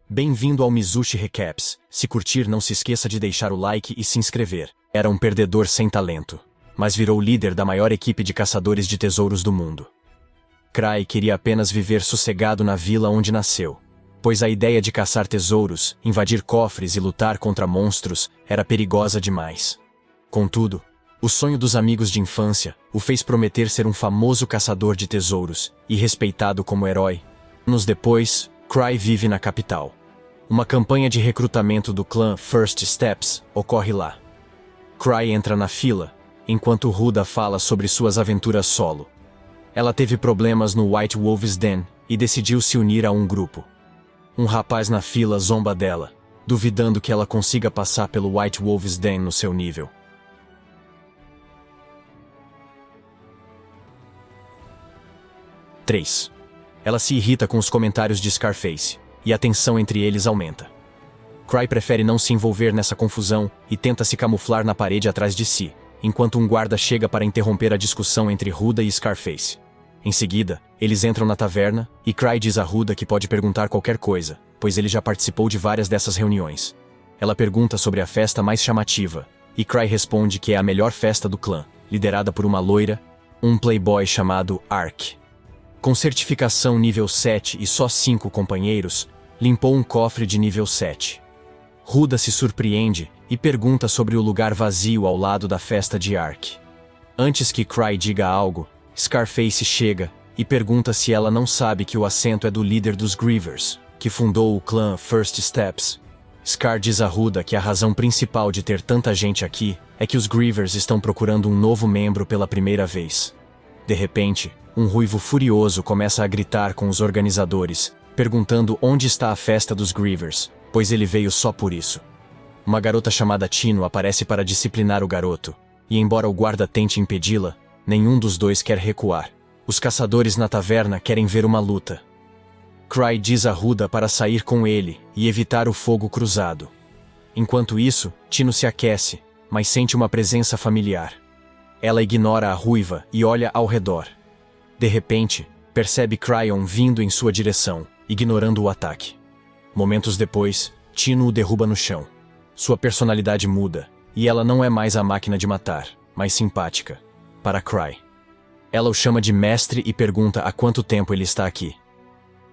Bem-vindo ao Mizushi Recaps. Se curtir, não se esqueça de deixar o like e se inscrever. Era um perdedor sem talento, mas virou líder da maior equipe de caçadores de tesouros do mundo. Cry queria apenas viver sossegado na vila onde nasceu, pois a ideia de caçar tesouros, invadir cofres e lutar contra monstros era perigosa demais. Contudo, o sonho dos amigos de infância o fez prometer ser um famoso caçador de tesouros e respeitado como herói. Anos depois, Cry vive na capital. Uma campanha de recrutamento do clã First Steps ocorre lá. Cry entra na fila, enquanto Ruda fala sobre suas aventuras solo. Ela teve problemas no White Wolves Den e decidiu se unir a um grupo. Um rapaz na fila zomba dela, duvidando que ela consiga passar pelo White Wolves Den no seu nível. Ela se irrita com os comentários de Scarface, e a tensão entre eles aumenta. Cry prefere não se envolver nessa confusão e tenta se camuflar na parede atrás de si, enquanto um guarda chega para interromper a discussão entre Ruda e Scarface. Em seguida, eles entram na taverna, e Cry diz a Ruda que pode perguntar qualquer coisa, pois ele já participou de várias dessas reuniões. Ela pergunta sobre a festa mais chamativa, e Cry responde que é a melhor festa do clã, liderada por uma loira, um playboy chamado Ark. Com certificação nível 7 e só 5 companheiros, limpou um cofre de nível 7. Ruda se surpreende e pergunta sobre o lugar vazio ao lado da festa de Ark. Antes que Cry diga algo, Scarface chega e pergunta se ela não sabe que o assento é do líder dos Grievers, que fundou o clã First Steps. Scar diz a Ruda que a razão principal de ter tanta gente aqui é que os Grievers estão procurando um novo membro pela primeira vez. De repente, um ruivo furioso começa a gritar com os organizadores, perguntando onde está a festa dos Grievers, pois ele veio só por isso. Uma garota chamada Tino aparece para disciplinar o garoto, e embora o guarda tente impedi-la, nenhum dos dois quer recuar. Os caçadores na taverna querem ver uma luta. Cry diz a Ruda para sair com ele e evitar o fogo cruzado. Enquanto isso, Tino se aquece, mas sente uma presença familiar. Ela ignora a ruiva e olha ao redor. De repente, percebe Cryon vindo em sua direção, ignorando o ataque. Momentos depois, Tino o derruba no chão. Sua personalidade muda, e ela não é mais a máquina de matar, mas simpática, para Cry. Ela o chama de mestre e pergunta há quanto tempo ele está aqui.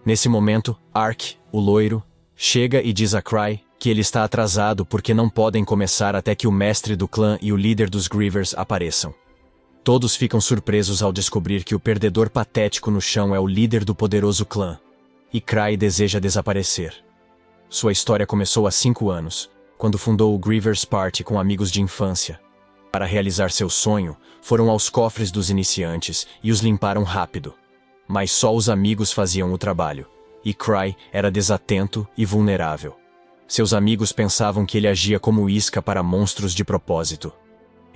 Nesse momento, Ark, o loiro, chega e diz a Cry que ele está atrasado porque não podem começar até que o mestre do clã e o líder dos Grievers apareçam. Todos ficam surpresos ao descobrir que o perdedor patético no chão é o líder do poderoso clã, e Cry deseja desaparecer. Sua história começou há 5 anos, quando fundou o Grievers Party com amigos de infância. Para realizar seu sonho, foram aos cofres dos iniciantes e os limparam rápido. Mas só os amigos faziam o trabalho, e Cry era desatento e vulnerável. Seus amigos pensavam que ele agia como isca para monstros de propósito.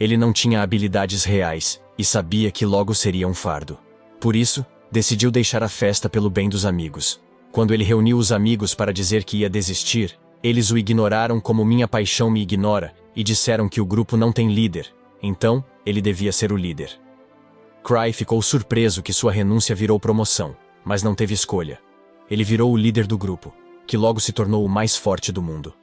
Ele não tinha habilidades reais e sabia que logo seria um fardo. Por isso, decidiu deixar a festa pelo bem dos amigos. Quando ele reuniu os amigos para dizer que ia desistir, eles o ignoraram como minha paixão me ignora e disseram que o grupo não tem líder, então ele devia ser o líder. Cry ficou surpreso que sua renúncia virou promoção, mas não teve escolha. Ele virou o líder do grupo, que logo se tornou o mais forte do mundo.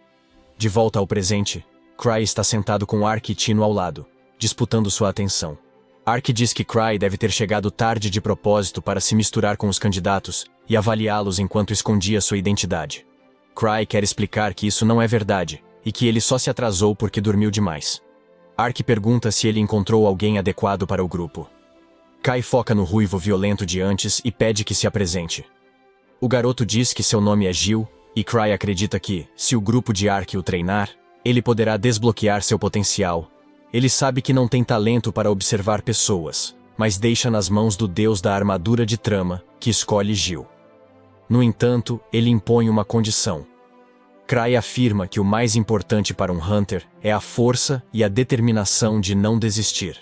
De volta ao presente, Cry está sentado com Ark e Tino ao lado, disputando sua atenção. Ark diz que Cry deve ter chegado tarde de propósito para se misturar com os candidatos e avaliá-los enquanto escondia sua identidade. Cry quer explicar que isso não é verdade e que ele só se atrasou porque dormiu demais. Ark pergunta se ele encontrou alguém adequado para o grupo. Kai foca no ruivo violento de antes e pede que se apresente. O garoto diz que seu nome é Gil, e Cry acredita que, se o grupo de Ark o treinar, ele poderá desbloquear seu potencial. Ele sabe que não tem talento para observar pessoas, mas deixa nas mãos do deus da armadura de trama, que escolhe Gil. No entanto, ele impõe uma condição. Cry afirma que o mais importante para um Hunter é a força e a determinação de não desistir.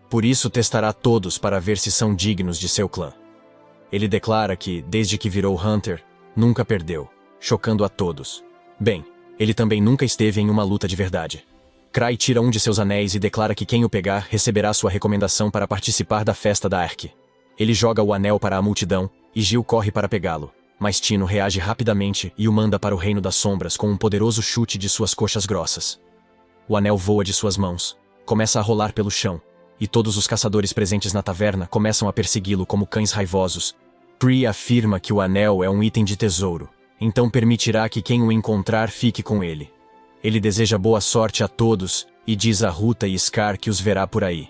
Por isso testará todos para ver se são dignos de seu clã. Ele declara que, desde que virou Hunter, nunca perdeu, chocando a todos. Bem, ele também nunca esteve em uma luta de verdade. Cry tira um de seus anéis e declara que quem o pegar receberá sua recomendação para participar da festa da Ark. Ele joga o anel para a multidão, e Gil corre para pegá-lo, mas Tino reage rapidamente e o manda para o reino das sombras com um poderoso chute de suas coxas grossas. O anel voa de suas mãos, começa a rolar pelo chão, e todos os caçadores presentes na taverna começam a persegui-lo como cães raivosos. Cree afirma que o anel é um item de tesouro, então permitirá que quem o encontrar fique com ele. Ele deseja boa sorte a todos e diz a Ruta e Scar que os verá por aí.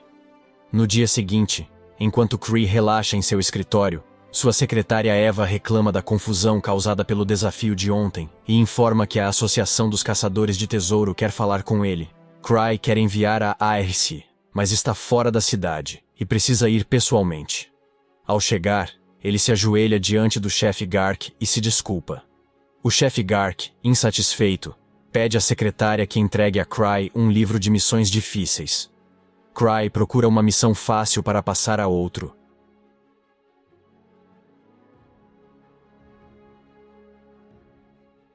No dia seguinte, enquanto Cree relaxa em seu escritório, sua secretária Eva reclama da confusão causada pelo desafio de ontem e informa que a Associação dos Caçadores de Tesouro quer falar com ele. Cree quer enviar a ARC, mas está fora da cidade e precisa ir pessoalmente. Ao chegar, ele se ajoelha diante do chefe Gark e se desculpa. O chefe Gark, insatisfeito, pede à secretária que entregue a Cree um livro de missões difíceis. Cree procura uma missão fácil para passar a outro.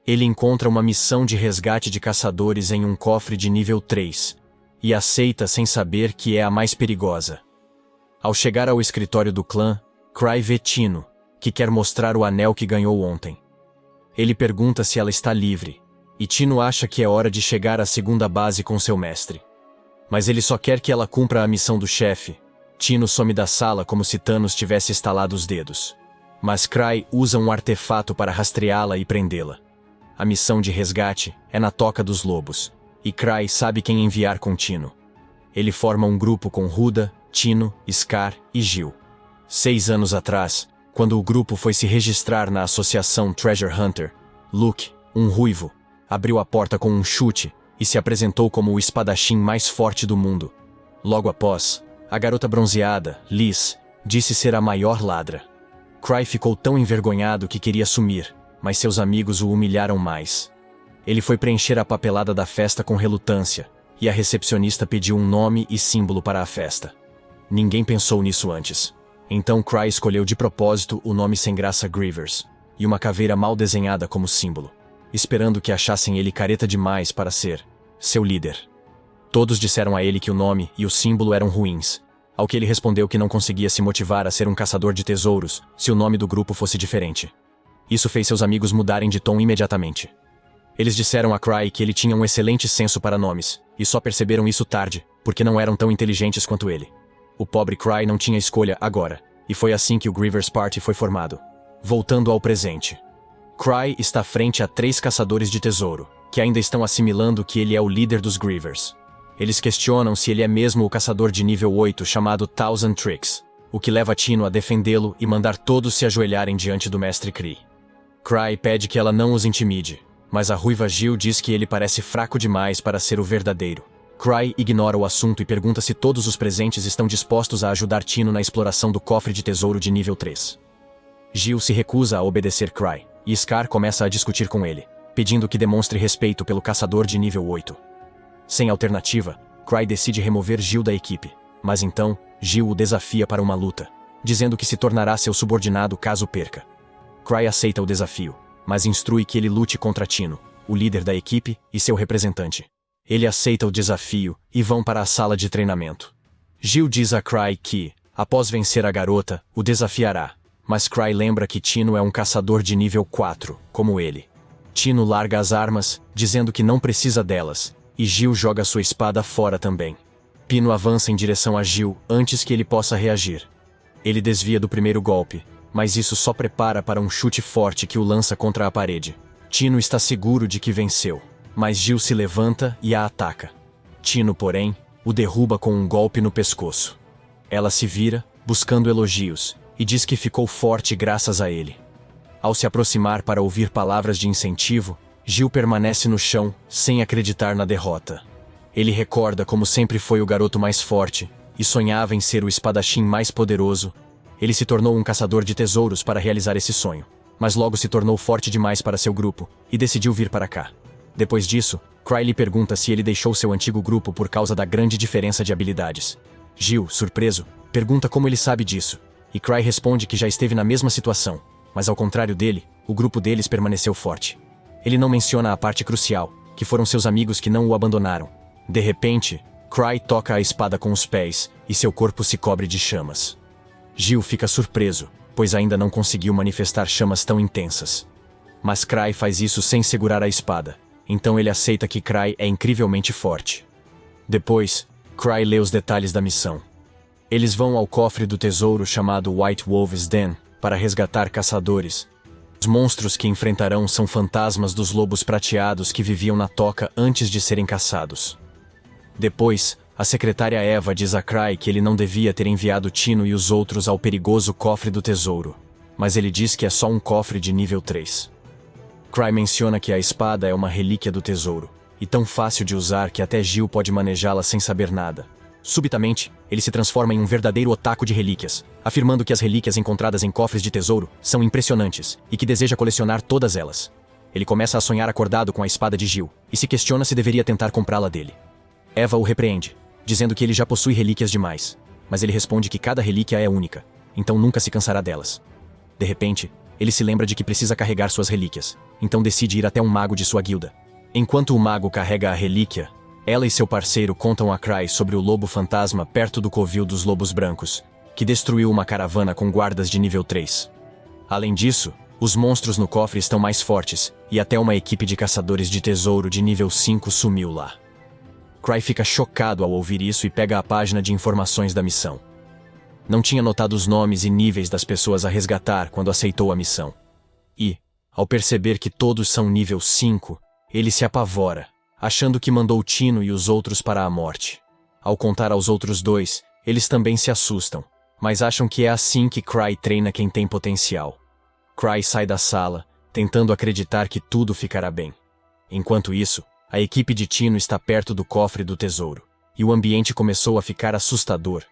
Ele encontra uma missão de resgate de caçadores em um cofre de nível 3, e aceita sem saber que é a mais perigosa. Ao chegar ao escritório do clã, Cree vê Tino, que quer mostrar o anel que ganhou ontem. Ele pergunta se ela está livre, e Tino acha que é hora de chegar à segunda base com seu mestre. Mas ele só quer que ela cumpra a missão do chefe. Tino some da sala como se Thanos tivesse estalado os dedos. Mas Cree usa um artefato para rastreá-la e prendê-la. A missão de resgate é na Toca dos Lobos, e Cree sabe quem enviar com Tino. Ele forma um grupo com Ruda, Tino, Scar e Jill. 6 anos atrás, quando o grupo foi se registrar na associação Treasure Hunter, Luke, um ruivo, abriu a porta com um chute e se apresentou como o espadachim mais forte do mundo. Logo após, a garota bronzeada, Liz, disse ser a maior ladra. Cree ficou tão envergonhado que queria sumir, mas seus amigos o humilharam mais. Ele foi preencher a papelada da festa com relutância, e a recepcionista pediu um nome e símbolo para a festa. Ninguém pensou nisso antes. Então Cree escolheu de propósito o nome sem graça Grievers, e uma caveira mal desenhada como símbolo, esperando que achassem ele careta demais para ser seu líder. Todos disseram a ele que o nome e o símbolo eram ruins, ao que ele respondeu que não conseguia se motivar a ser um caçador de tesouros se o nome do grupo fosse diferente. Isso fez seus amigos mudarem de tom imediatamente. Eles disseram a Cree que ele tinha um excelente senso para nomes, e só perceberam isso tarde, porque não eram tão inteligentes quanto ele. O pobre Cree não tinha escolha agora, e foi assim que o Grievers Party foi formado. Voltando ao presente. Cree está frente a 3 caçadores de tesouro, que ainda estão assimilando que ele é o líder dos Grievers. Eles questionam se ele é mesmo o caçador de nível 8 chamado Thousand Tricks, o que leva Tino a defendê-lo e mandar todos se ajoelharem diante do mestre Cree. Cree pede que ela não os intimide, mas a ruiva Jill diz que ele parece fraco demais para ser o verdadeiro. Cree ignora o assunto e pergunta se todos os presentes estão dispostos a ajudar Tino na exploração do cofre de tesouro de nível 3. Jill se recusa a obedecer Cree, e Scar começa a discutir com ele, pedindo que demonstre respeito pelo caçador de nível 8. Sem alternativa, Cree decide remover Jill da equipe, mas então, Jill o desafia para uma luta, dizendo que se tornará seu subordinado caso perca. Cree aceita o desafio, mas instrui que ele lute contra Tino, o líder da equipe e seu representante. Ele aceita o desafio e vão para a sala de treinamento. Jill diz a Cree que, após vencer a garota, o desafiará, mas Cree lembra que Tino é um caçador de nível 4, como ele. Tino larga as armas, dizendo que não precisa delas, e Jill joga sua espada fora também. Pino avança em direção a Jill antes que ele possa reagir. Ele desvia do primeiro golpe, mas isso só prepara para um chute forte que o lança contra a parede. Tino está seguro de que venceu, mas Jill se levanta e a ataca. Tino, porém, o derruba com um golpe no pescoço. Ela se vira, buscando elogios, e diz que ficou forte graças a ele. Ao se aproximar para ouvir palavras de incentivo, Jill permanece no chão, sem acreditar na derrota. Ele recorda como sempre foi o garoto mais forte, e sonhava em ser o espadachim mais poderoso. Ele se tornou um caçador de tesouros para realizar esse sonho, mas logo se tornou forte demais para seu grupo, e decidiu vir para cá. Depois disso, Cree lhe pergunta se ele deixou seu antigo grupo por causa da grande diferença de habilidades. Jill, surpreso, pergunta como ele sabe disso, e Cree responde que já esteve na mesma situação, mas ao contrário dele, o grupo deles permaneceu forte. Ele não menciona a parte crucial, que foram seus amigos que não o abandonaram. De repente, Cree toca a espada com os pés, e seu corpo se cobre de chamas. Jill fica surpreso, pois ainda não conseguiu manifestar chamas tão intensas. Mas Cry faz isso sem segurar a espada, então ele aceita que Cry é incrivelmente forte. Depois, Cry lê os detalhes da missão. Eles vão ao cofre do tesouro chamado White Wolf's Den para resgatar caçadores. Os monstros que enfrentarão são fantasmas dos lobos prateados que viviam na toca antes de serem caçados. Depois, a secretária Eva diz a Cry que ele não devia ter enviado Tino e os outros ao perigoso cofre do tesouro, mas ele diz que é só um cofre de nível 3. Cry menciona que a espada é uma relíquia do tesouro, e tão fácil de usar que até Jill pode manejá-la sem saber nada. Subitamente, ele se transforma em um verdadeiro otaku de relíquias, afirmando que as relíquias encontradas em cofres de tesouro são impressionantes e que deseja colecionar todas elas. Ele começa a sonhar acordado com a espada de Jill e se questiona se deveria tentar comprá-la dele. Eva o repreende, dizendo que ele já possui relíquias demais, mas ele responde que cada relíquia é única, então nunca se cansará delas. De repente, ele se lembra de que precisa carregar suas relíquias, então decide ir até um mago de sua guilda. Enquanto o mago carrega a relíquia, ela e seu parceiro contam a Cry sobre o lobo fantasma perto do covil dos lobos brancos, que destruiu uma caravana com guardas de nível 3. Além disso, os monstros no cofre estão mais fortes, e até uma equipe de caçadores de tesouro de nível 5 sumiu lá. Cry fica chocado ao ouvir isso e pega a página de informações da missão. Não tinha notado os nomes e níveis das pessoas a resgatar quando aceitou a missão. E, ao perceber que todos são nível 5, ele se apavora, achando que mandou Tino e os outros para a morte. Ao contar aos outros dois, eles também se assustam, mas acham que é assim que Cry treina quem tem potencial. Cry sai da sala, tentando acreditar que tudo ficará bem. Enquanto isso, a equipe de Tino está perto do cofre do tesouro, e o ambiente começou a ficar assustador.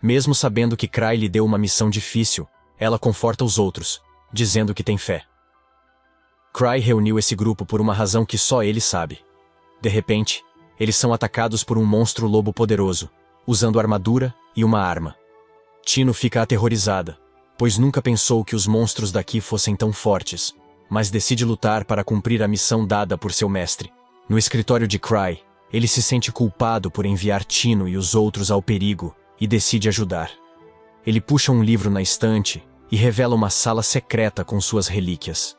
Mesmo sabendo que Cry lhe deu uma missão difícil, ela conforta os outros, dizendo que tem fé. Cry reuniu esse grupo por uma razão que só ele sabe. De repente, eles são atacados por um monstro lobo poderoso, usando armadura e uma arma. Tino fica aterrorizada, pois nunca pensou que os monstros daqui fossem tão fortes, mas decide lutar para cumprir a missão dada por seu mestre. No escritório de Cry, ele se sente culpado por enviar Tino e os outros ao perigo e decide ajudar. Ele puxa um livro na estante e revela uma sala secreta com suas relíquias.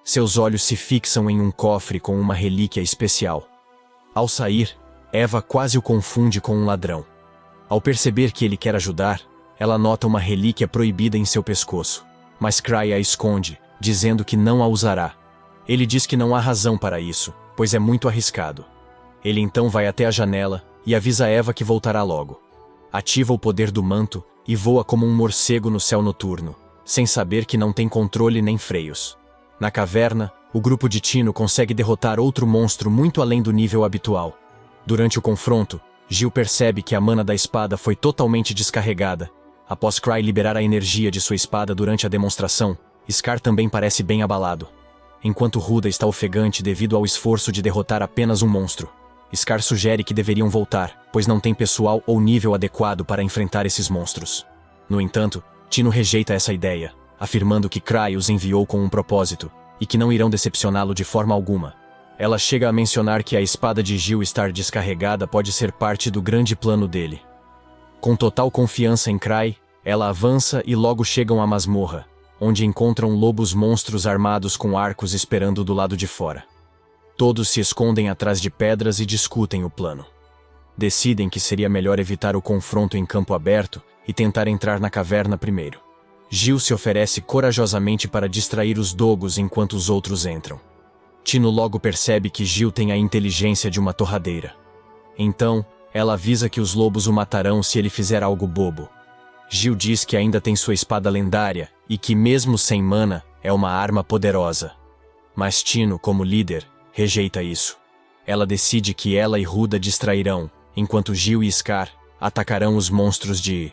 Seus olhos se fixam em um cofre com uma relíquia especial. Ao sair, Eva quase o confunde com um ladrão. Ao perceber que ele quer ajudar, ela nota uma relíquia proibida em seu pescoço, mas Cry a esconde, dizendo que não a usará. Ele diz que não há razão para isso, pois é muito arriscado. Ele então vai até a janela e avisa Eva que voltará logo. Ativa o poder do manto e voa como um morcego no céu noturno, sem saber que não tem controle nem freios. Na caverna, o grupo de Tino consegue derrotar outro monstro muito além do nível habitual. Durante o confronto, Jill percebe que a mana da espada foi totalmente descarregada. Após Cry liberar a energia de sua espada durante a demonstração, Scar também parece bem abalado. Enquanto Ruda está ofegante devido ao esforço de derrotar apenas um monstro, Scar sugere que deveriam voltar, pois não tem pessoal ou nível adequado para enfrentar esses monstros. No entanto, Tino rejeita essa ideia, afirmando que Cry os enviou com um propósito, e que não irão decepcioná-lo de forma alguma. Ela chega a mencionar que a espada de Jill estar descarregada pode ser parte do grande plano dele. Com total confiança em Cry, ela avança e logo chegam à masmorra, onde encontram lobos monstros armados com arcos esperando do lado de fora. Todos se escondem atrás de pedras e discutem o plano. Decidem que seria melhor evitar o confronto em campo aberto e tentar entrar na caverna primeiro. Jill se oferece corajosamente para distrair os dogos enquanto os outros entram. Tino logo percebe que Jill tem a inteligência de uma torradeira. Então, ela avisa que os lobos o matarão se ele fizer algo bobo. Jill diz que ainda tem sua espada lendária e que, mesmo sem mana, é uma arma poderosa. Mas Tino, como líder, rejeita isso. Ela decide que ela e Ruda distrairão, enquanto Jill e Scar atacarão os monstros de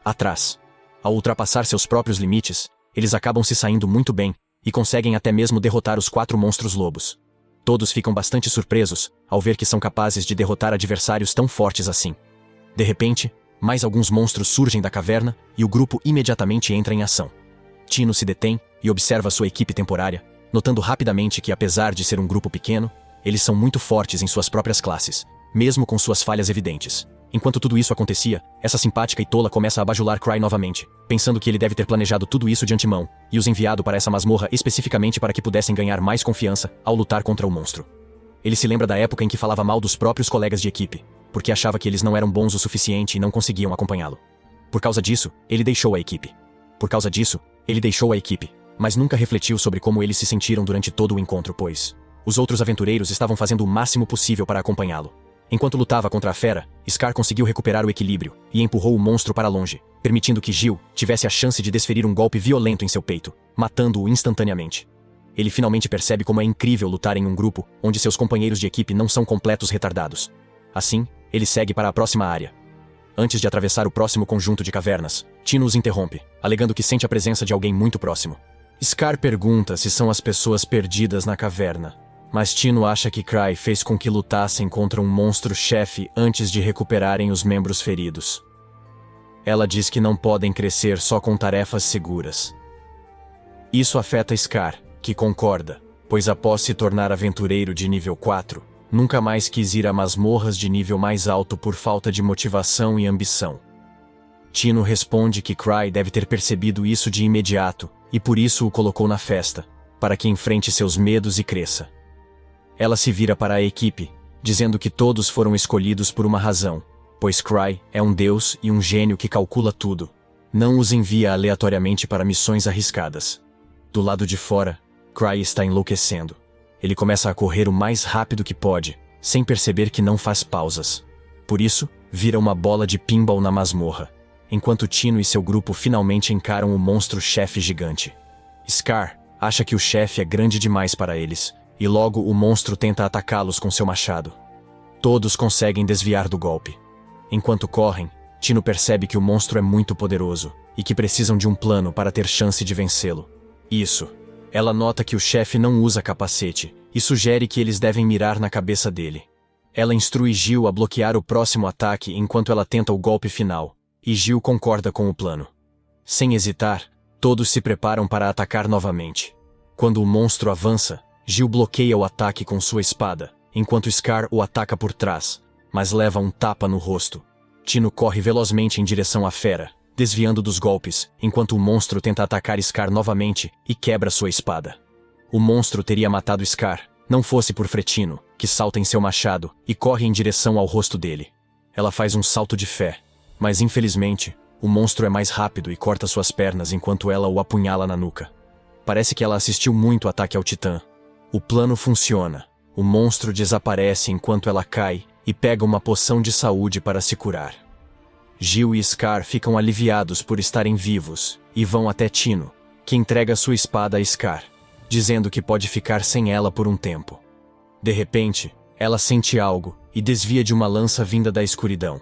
atrás. Ao ultrapassar seus próprios limites, eles acabam se saindo muito bem e conseguem até mesmo derrotar os 4 monstros lobos. Todos ficam bastante surpresos ao ver que são capazes de derrotar adversários tão fortes assim. De repente, mais alguns monstros surgem da caverna e o grupo imediatamente entra em ação. Tino se detém e observa sua equipe temporária, notando rapidamente que, apesar de ser um grupo pequeno, eles são muito fortes em suas próprias classes, mesmo com suas falhas evidentes. Enquanto tudo isso acontecia, essa simpática e tola começa a bajular Cry novamente, pensando que ele deve ter planejado tudo isso de antemão, e os enviado para essa masmorra especificamente para que pudessem ganhar mais confiança ao lutar contra o monstro. Ele se lembra da época em que falava mal dos próprios colegas de equipe, porque achava que eles não eram bons o suficiente e não conseguiam acompanhá-lo. Por causa disso, ele deixou a equipe. Mas nunca refletiu sobre como eles se sentiram durante todo o encontro, pois os outros aventureiros estavam fazendo o máximo possível para acompanhá-lo. Enquanto lutava contra a fera, Scar conseguiu recuperar o equilíbrio e empurrou o monstro para longe, permitindo que Jill tivesse a chance de desferir um golpe violento em seu peito, matando-o instantaneamente. Ele finalmente percebe como é incrível lutar em um grupo onde seus companheiros de equipe não são completos retardados. Assim, ele segue para a próxima área. Antes de atravessar o próximo conjunto de cavernas, Tino os interrompe, alegando que sente a presença de alguém muito próximo. Scar pergunta se são as pessoas perdidas na caverna, mas Tino acha que Cry fez com que lutassem contra um monstro-chefe antes de recuperarem os membros feridos. Ela diz que não podem crescer só com tarefas seguras. Isso afeta Scar, que concorda, pois após se tornar aventureiro de nível 4, nunca mais quis ir a masmorras de nível mais alto por falta de motivação e ambição. Tino responde que Cry deve ter percebido isso de imediato e por isso o colocou na festa, para que enfrente seus medos e cresça. Ela se vira para a equipe, dizendo que todos foram escolhidos por uma razão, pois Cry é um deus e um gênio que calcula tudo. Não os envia aleatoriamente para missões arriscadas. Do lado de fora, Cry está enlouquecendo. Ele começa a correr o mais rápido que pode, sem perceber que não faz pausas. Por isso, vira uma bola de pinball na masmorra, enquanto Tino e seu grupo finalmente encaram o monstro-chefe gigante. Scar acha que o chefe é grande demais para eles, e logo o monstro tenta atacá-los com seu machado. Todos conseguem desviar do golpe. Enquanto correm, Tino percebe que o monstro é muito poderoso e que precisam de um plano para ter chance de vencê-lo. Ela nota que o chefe não usa capacete e sugere que eles devem mirar na cabeça dele. Ela instrui Jill a bloquear o próximo ataque enquanto ela tenta o golpe final, e Jill concorda com o plano. Sem hesitar, todos se preparam para atacar novamente. Quando o monstro avança, Jill bloqueia o ataque com sua espada, enquanto Scar o ataca por trás, mas leva um tapa no rosto. Tino corre velozmente em direção à fera, desviando dos golpes, enquanto o monstro tenta atacar Scar novamente e quebra sua espada. O monstro teria matado Scar, não fosse por Fretino, que salta em seu machado e corre em direção ao rosto dele. Ela faz um salto de fé, mas infelizmente, o monstro é mais rápido e corta suas pernas enquanto ela o apunhala na nuca. Parece que ela assistiu muito o ataque ao Titã. O plano funciona. O monstro desaparece enquanto ela cai e pega uma poção de saúde para se curar. Jill e Scar ficam aliviados por estarem vivos e vão até Tino, que entrega sua espada a Scar, dizendo que pode ficar sem ela por um tempo. De repente, ela sente algo e desvia de uma lança vinda da escuridão.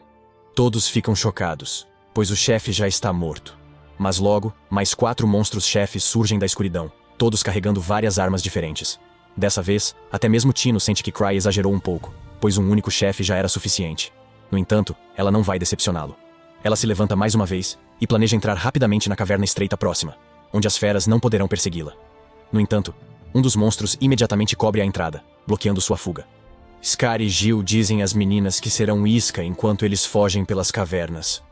Todos ficam chocados, pois o chefe já está morto. Mas logo, mais 4 monstros-chefes surgem da escuridão, todos carregando várias armas diferentes. Dessa vez, até mesmo Tino sente que Cry exagerou um pouco, pois um único chefe já era suficiente. No entanto, ela não vai decepcioná-lo. Ela se levanta mais uma vez e planeja entrar rapidamente na caverna estreita próxima, onde as feras não poderão persegui-la. No entanto, um dos monstros imediatamente cobre a entrada, bloqueando sua fuga. Scar e Jill dizem às meninas que serão isca enquanto eles fogem pelas cavernas.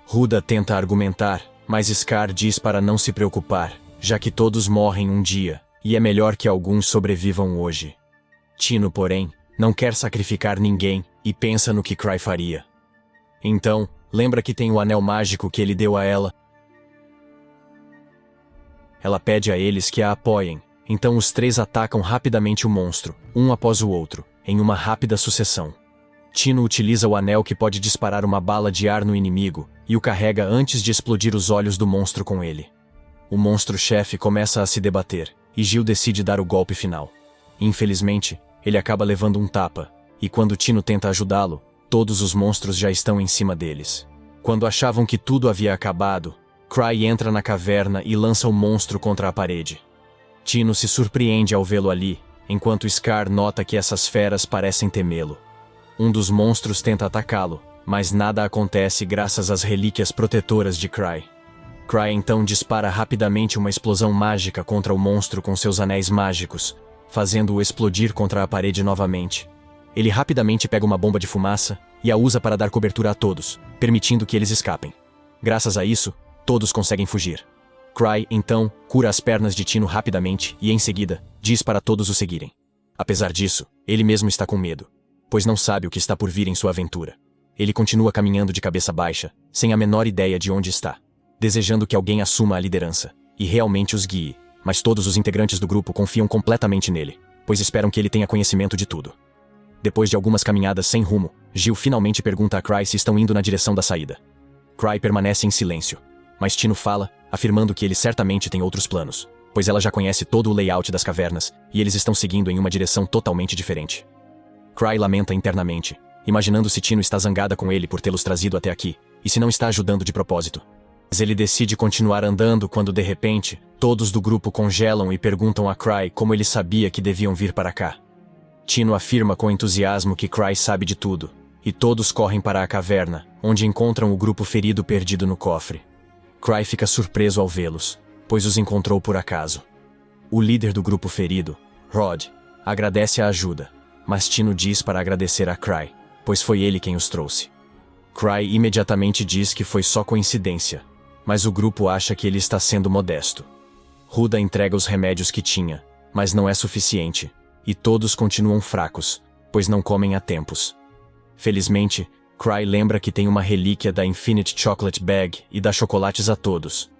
Ruda tenta argumentar, mas Scar diz para não se preocupar, já que todos morrem um dia, e é melhor que alguns sobrevivam hoje. Tino, porém, não quer sacrificar ninguém e pensa no que Cry faria. Então, lembra que tem o anel mágico que ele deu a ela? Ela pede a eles que a apoiem, então os 3 atacam rapidamente o monstro, um após o outro, em uma rápida sucessão. Tino utiliza o anel que pode disparar uma bala de ar no inimigo e o carrega antes de explodir os olhos do monstro com ele. O monstro-chefe começa a se debater, e Jill decide dar o golpe final. Infelizmente, ele acaba levando um tapa, e quando Tino tenta ajudá-lo, todos os monstros já estão em cima deles. Quando achavam que tudo havia acabado, Cry entra na caverna e lança o monstro contra a parede. Tino se surpreende ao vê-lo ali, enquanto Scar nota que essas feras parecem temê-lo. Um dos monstros tenta atacá-lo, mas nada acontece graças às relíquias protetoras de Cry. Cry então dispara rapidamente uma explosão mágica contra o monstro com seus anéis mágicos, fazendo-o explodir contra a parede novamente. Ele rapidamente pega uma bomba de fumaça e a usa para dar cobertura a todos, permitindo que eles escapem. Graças a isso, todos conseguem fugir. Cry, então, cura as pernas de Tino rapidamente e, em seguida, diz para todos o seguirem. Apesar disso, ele mesmo está com medo, pois não sabe o que está por vir em sua aventura. Ele continua caminhando de cabeça baixa, sem a menor ideia de onde está, desejando que alguém assuma a liderança e realmente os guie, mas todos os integrantes do grupo confiam completamente nele, pois esperam que ele tenha conhecimento de tudo. Depois de algumas caminhadas sem rumo, Jill finalmente pergunta a Cry se estão indo na direção da saída. Cry permanece em silêncio, mas Tino fala, afirmando que ele certamente tem outros planos, pois ela já conhece todo o layout das cavernas e eles estão seguindo em uma direção totalmente diferente. Cry lamenta internamente, imaginando se Tino está zangada com ele por tê-los trazido até aqui, e se não está ajudando de propósito. Mas ele decide continuar andando quando, de repente, todos do grupo congelam e perguntam a Cry como ele sabia que deviam vir para cá. Tino afirma com entusiasmo que Cry sabe de tudo, e todos correm para a caverna, onde encontram o grupo ferido perdido no cofre. Cry fica surpreso ao vê-los, pois os encontrou por acaso. O líder do grupo ferido, Rod, agradece a ajuda, mas Tino diz para agradecer a Cry, pois foi ele quem os trouxe. Cry imediatamente diz que foi só coincidência, mas o grupo acha que ele está sendo modesto. Ruda entrega os remédios que tinha, mas não é suficiente, e todos continuam fracos, pois não comem há tempos. Felizmente, Cry lembra que tem uma relíquia da Infinite Chocolate Bag e dá chocolates a todos.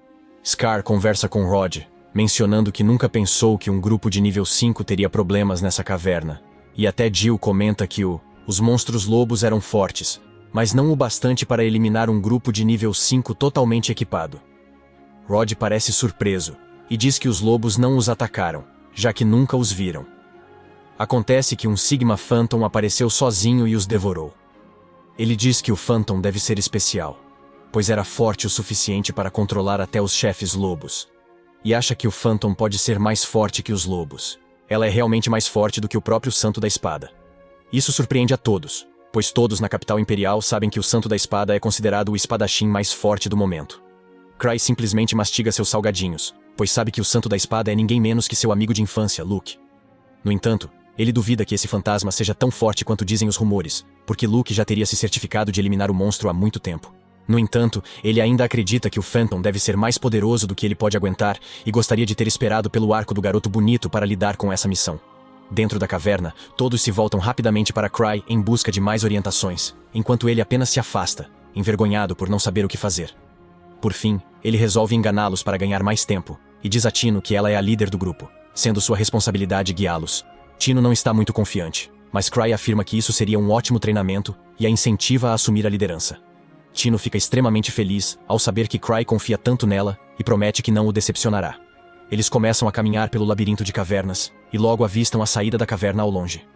Scar conversa com Rod, mencionando que nunca pensou que um grupo de nível 5 teria problemas nessa caverna, e até Jill comenta que os monstros lobos eram fortes, mas não o bastante para eliminar um grupo de nível 5 totalmente equipado. Rod parece surpreso, e diz que os lobos não os atacaram, já que nunca os viram. Acontece que um Sigma Phantom apareceu sozinho e os devorou. Ele diz que o Phantom deve ser especial, pois era forte o suficiente para controlar até os chefes lobos. E acha que o Phantom pode ser mais forte que os lobos. Ela é realmente mais forte do que o próprio Santo da Espada. Isso surpreende a todos, pois todos na capital imperial sabem que o Santo da Espada é considerado o espadachim mais forte do momento. Cry simplesmente mastiga seus salgadinhos, pois sabe que o Santo da Espada é ninguém menos que seu amigo de infância, Luke. No entanto, ele duvida que esse fantasma seja tão forte quanto dizem os rumores, porque Luke já teria se certificado de eliminar o monstro há muito tempo. No entanto, ele ainda acredita que o Phantom deve ser mais poderoso do que ele pode aguentar e gostaria de ter esperado pelo arco do garoto bonito para lidar com essa missão. Dentro da caverna, todos se voltam rapidamente para Cry em busca de mais orientações, enquanto ele apenas se afasta, envergonhado por não saber o que fazer. Por fim, ele resolve enganá-los para ganhar mais tempo, e diz a Tino que ela é a líder do grupo, sendo sua responsabilidade guiá-los. Tino não está muito confiante, mas Cry afirma que isso seria um ótimo treinamento e a incentiva a assumir a liderança. Tino fica extremamente feliz ao saber que Cry confia tanto nela e promete que não o decepcionará. Eles começam a caminhar pelo labirinto de cavernas e logo avistam a saída da caverna ao longe.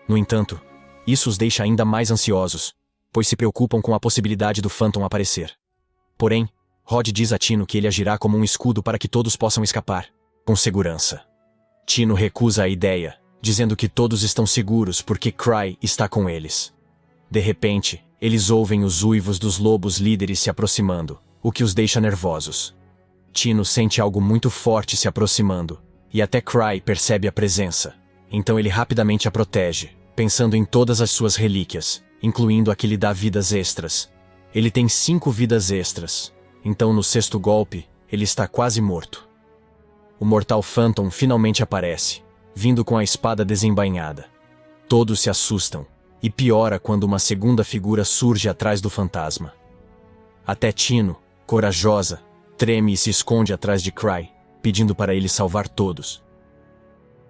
No entanto, isso os deixa ainda mais ansiosos, pois se preocupam com a possibilidade do Phantom aparecer. Porém, Rod diz a Tino que ele agirá como um escudo para que todos possam escapar, com segurança. Tino recusa a ideia, dizendo que todos estão seguros porque Cry está com eles. De repente, eles ouvem os uivos dos lobos líderes se aproximando, o que os deixa nervosos. Tino sente algo muito forte se aproximando, e até Cry percebe a presença. Então ele rapidamente a protege, pensando em todas as suas relíquias, incluindo a que lhe dá vidas extras. Ele tem 5 vidas extras, então no 6º golpe, ele está quase morto. O Mortal Phantom finalmente aparece, vindo com a espada desembainhada. Todos se assustam, e piora quando uma segunda figura surge atrás do fantasma. Até Tino, corajosa, treme e se esconde atrás de Cry, pedindo para ele salvar todos.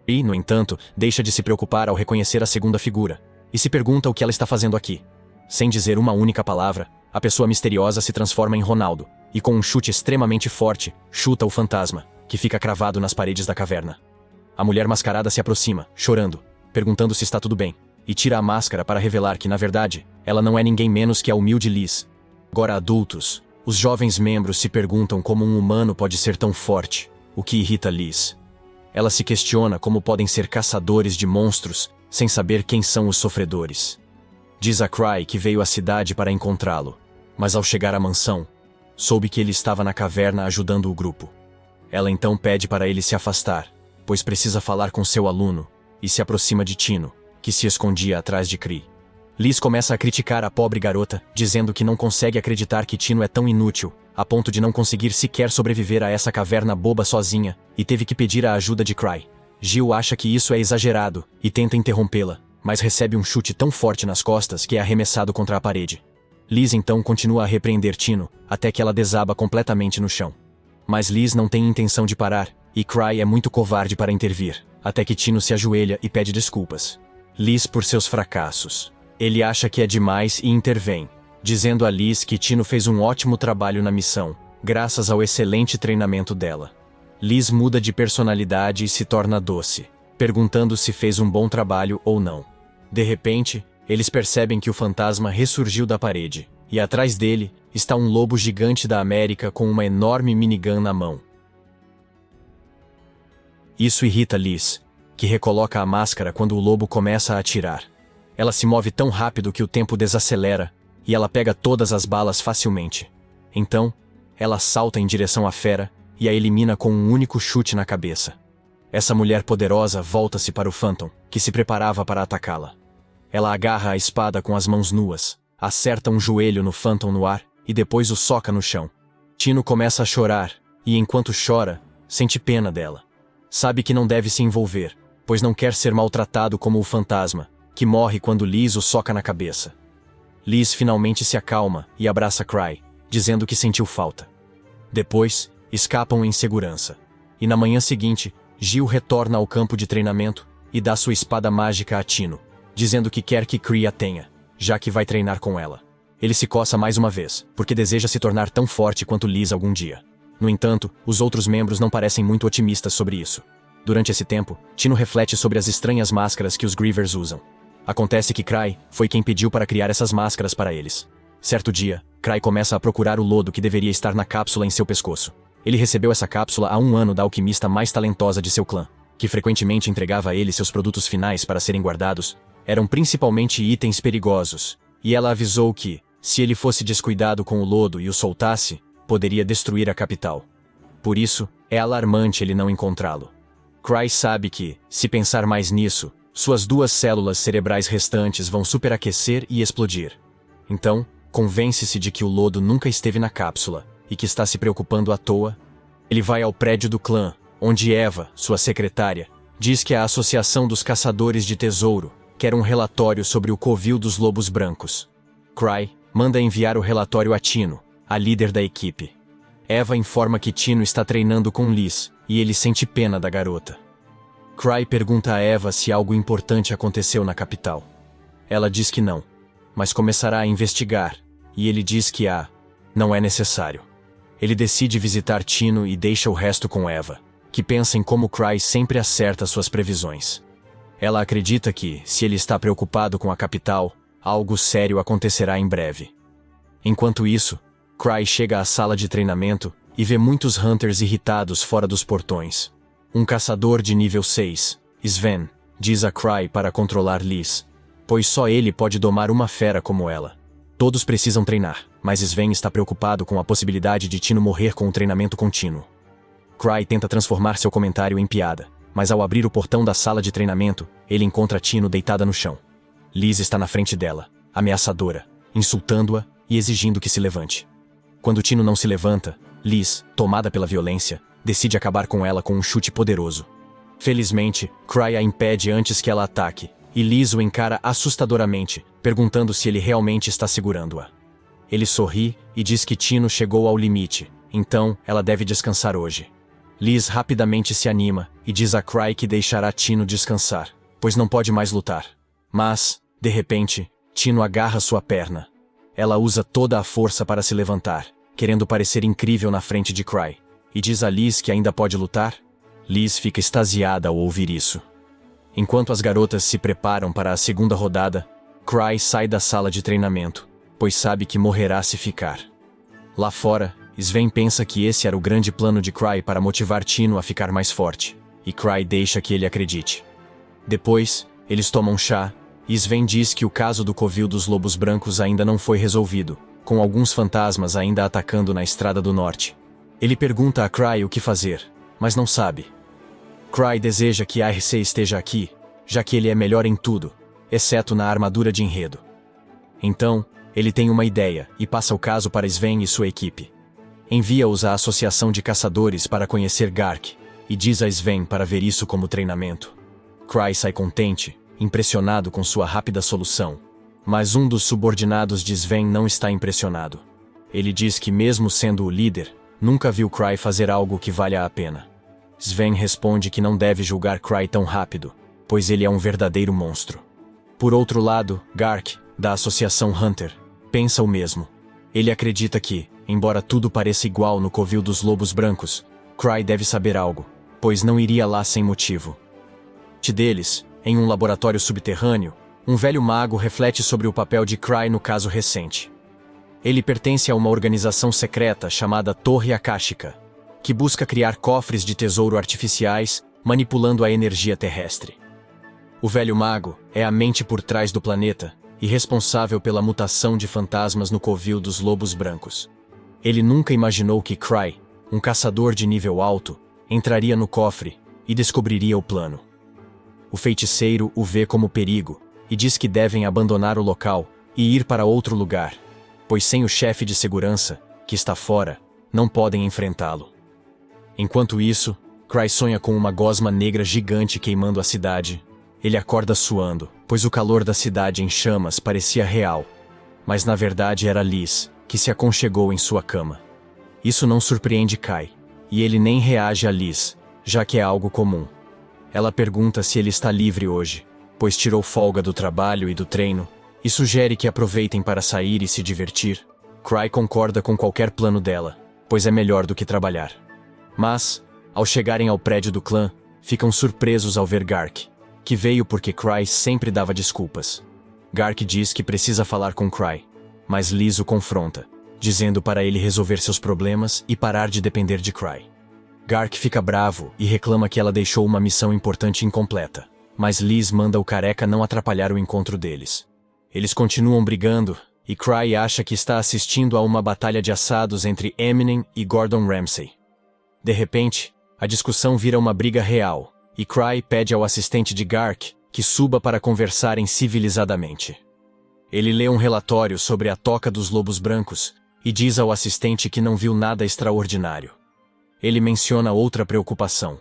E, no entanto, deixa de se preocupar ao reconhecer a segunda figura, e se pergunta o que ela está fazendo aqui. Sem dizer uma única palavra, a pessoa misteriosa se transforma em Ronaldo, e com um chute extremamente forte, chuta o fantasma, que fica cravado nas paredes da caverna. A mulher mascarada se aproxima, chorando, perguntando se está tudo bem, e tira a máscara para revelar que, na verdade, ela não é ninguém menos que a humilde Liz. Agora adultos, os jovens membros se perguntam como um humano pode ser tão forte, o que irrita Liz. Ela se questiona como podem ser caçadores de monstros sem saber quem são os sofredores. Diz a Cry que veio à cidade para encontrá-lo, mas ao chegar à mansão, soube que ele estava na caverna ajudando o grupo. Ela então pede para ele se afastar, pois precisa falar com seu aluno, e se aproxima de Tino, que se escondia atrás de Cry. Liz começa a criticar a pobre garota, dizendo que não consegue acreditar que Tino é tão inútil, a ponto de não conseguir sequer sobreviver a essa caverna boba sozinha, e teve que pedir a ajuda de Cry. Jill acha que isso é exagerado, e tenta interrompê-la, mas recebe um chute tão forte nas costas que é arremessado contra a parede. Liz então continua a repreender Tino, até que ela desaba completamente no chão. Mas Liz não tem intenção de parar, e Cry é muito covarde para intervir, até que Tino se ajoelha e pede desculpas. Liz por seus fracassos. Ele acha que é demais e intervém, dizendo a Liz que Tino fez um ótimo trabalho na missão, graças ao excelente treinamento dela. Liz muda de personalidade e se torna doce, perguntando se fez um bom trabalho ou não. De repente, eles percebem que o fantasma ressurgiu da parede, e atrás dele está um lobo gigante da América com uma enorme minigun na mão. Isso irrita Liz, que recoloca a máscara quando o lobo começa a atirar. Ela se move tão rápido que o tempo desacelera, e ela pega todas as balas facilmente. Então, ela salta em direção à fera e a elimina com um único chute na cabeça. Essa mulher poderosa volta-se para o Phantom, que se preparava para atacá-la. Ela agarra a espada com as mãos nuas, acerta um joelho no Phantom no ar e depois o soca no chão. Tino começa a chorar, e enquanto chora, sente pena dela. Sabe que não deve se envolver, pois não quer ser maltratado como o fantasma, que morre quando Liz o soca na cabeça. Liz finalmente se acalma e abraça Cry, dizendo que sentiu falta. Depois, escapam em segurança. E na manhã seguinte, Jill retorna ao campo de treinamento e dá sua espada mágica a Tino, dizendo que quer que Cry a tenha, já que vai treinar com ela. Ele se coça mais uma vez, porque deseja se tornar tão forte quanto Liz algum dia. No entanto, os outros membros não parecem muito otimistas sobre isso. Durante esse tempo, Tino reflete sobre as estranhas máscaras que os Grievers usam. Acontece que Cry foi quem pediu para criar essas máscaras para eles. Certo dia, Cry começa a procurar o lodo que deveria estar na cápsula em seu pescoço. Ele recebeu essa cápsula há um ano da alquimista mais talentosa de seu clã, que frequentemente entregava a ele seus produtos finais para serem guardados. Eram principalmente itens perigosos, e ela avisou que, se ele fosse descuidado com o lodo e o soltasse, poderia destruir a capital. Por isso, é alarmante ele não encontrá-lo. Cry sabe que, se pensar mais nisso, suas 2 células cerebrais restantes vão superaquecer e explodir. Então, convence-se de que o lodo nunca esteve na cápsula e que está se preocupando à toa. Ele vai ao prédio do clã, onde Eva, sua secretária, diz que a Associação dos Caçadores de Tesouro quer um relatório sobre o covil dos lobos brancos. Cry manda enviar o relatório a Tino, a líder da equipe. Eva informa que Tino está treinando com Liz, e ele sente pena da garota. Cry pergunta a Eva se algo importante aconteceu na capital. Ela diz que não, mas começará a investigar, e ele diz que não é necessário. Ele decide visitar Tino e deixa o resto com Eva, que pensa em como Cry sempre acerta suas previsões. Ela acredita que, se ele está preocupado com a capital, algo sério acontecerá em breve. Enquanto isso, Cry chega à sala de treinamento e vê muitos Hunters irritados fora dos portões. Um caçador de nível 6, Sven, diz a Cry para controlar Liz, pois só ele pode domar uma fera como ela. Todos precisam treinar, mas Sven está preocupado com a possibilidade de Tino morrer com o treinamento contínuo. Cry tenta transformar seu comentário em piada, mas ao abrir o portão da sala de treinamento, ele encontra Tino deitada no chão. Liz está na frente dela, ameaçadora, insultando-a e exigindo que se levante. Quando Tino não se levanta, Liz, tomada pela violência, decide acabar com ela com um chute poderoso. Felizmente, Cry a impede antes que ela ataque, e Liz o encara assustadoramente, perguntando se ele realmente está segurando-a. Ele sorri e diz que Tino chegou ao limite, então ela deve descansar hoje. Liz rapidamente se anima e diz a Cry que deixará Tino descansar, pois não pode mais lutar. Mas, de repente, Tino agarra sua perna. Ela usa toda a força para se levantar, querendo parecer incrível na frente de Cry, e diz a Liz que ainda pode lutar. Liz fica extasiada ao ouvir isso. Enquanto as garotas se preparam para a segunda rodada, Cry sai da sala de treinamento, pois sabe que morrerá se ficar. Lá fora, Sven pensa que esse era o grande plano de Cry para motivar Tino a ficar mais forte, e Cry deixa que ele acredite. Depois, eles tomam chá, e Sven diz que o caso do covil dos lobos brancos ainda não foi resolvido, com alguns fantasmas ainda atacando na Estrada do Norte. Ele pergunta a Cry o que fazer, mas não sabe. Cry deseja que ARC esteja aqui, já que ele é melhor em tudo, exceto na armadura de enredo. Então, ele tem uma ideia e passa o caso para Sven e sua equipe. Envia-os à Associação de Caçadores para conhecer Gark, e diz a Sven para ver isso como treinamento. Cry sai contente, impressionado com sua rápida solução. Mas um dos subordinados de Sven não está impressionado. Ele diz que mesmo sendo o líder, nunca viu Cry fazer algo que valha a pena. Sven responde que não deve julgar Cry tão rápido, pois ele é um verdadeiro monstro. Por outro lado, Gark, da Associação Hunter, pensa o mesmo. Ele acredita que, embora tudo pareça igual no covil dos lobos brancos, Cry deve saber algo, pois não iria lá sem motivo. Deles, em um laboratório subterrâneo, um velho mago reflete sobre o papel de Cry no caso recente. Ele pertence a uma organização secreta chamada Torre Akáshica, que busca criar cofres de tesouro artificiais, manipulando a energia terrestre. O velho mago é a mente por trás do planeta e responsável pela mutação de fantasmas no covil dos lobos brancos. Ele nunca imaginou que Cry, um caçador de nível alto, entraria no cofre e descobriria o plano. O feiticeiro o vê como perigo e diz que devem abandonar o local e ir para outro lugar, pois sem o chefe de segurança, que está fora, não podem enfrentá-lo. Enquanto isso, Cry sonha com uma gosma negra gigante queimando a cidade. Ele acorda suando, pois o calor da cidade em chamas parecia real. Mas na verdade era Liz, que se aconchegou em sua cama. Isso não surpreende Kai, e ele nem reage a Liz, já que é algo comum. Ela pergunta se ele está livre hoje, pois tirou folga do trabalho e do treino, e sugere que aproveitem para sair e se divertir. Cry concorda com qualquer plano dela, pois é melhor do que trabalhar. Mas, ao chegarem ao prédio do clã, ficam surpresos ao ver Gark, que veio porque Cry sempre dava desculpas. Gark diz que precisa falar com Cry, mas Liz o confronta, dizendo para ele resolver seus problemas e parar de depender de Cry. Gark fica bravo e reclama que ela deixou uma missão importante incompleta, mas Liz manda o careca não atrapalhar o encontro deles. Eles continuam brigando, e Cry acha que está assistindo a uma batalha de assados entre Eminem e Gordon Ramsay. De repente, a discussão vira uma briga real, e Cry pede ao assistente de Gark que suba para conversarem civilizadamente. Ele lê um relatório sobre a toca dos lobos brancos e diz ao assistente que não viu nada extraordinário. Ele menciona outra preocupação,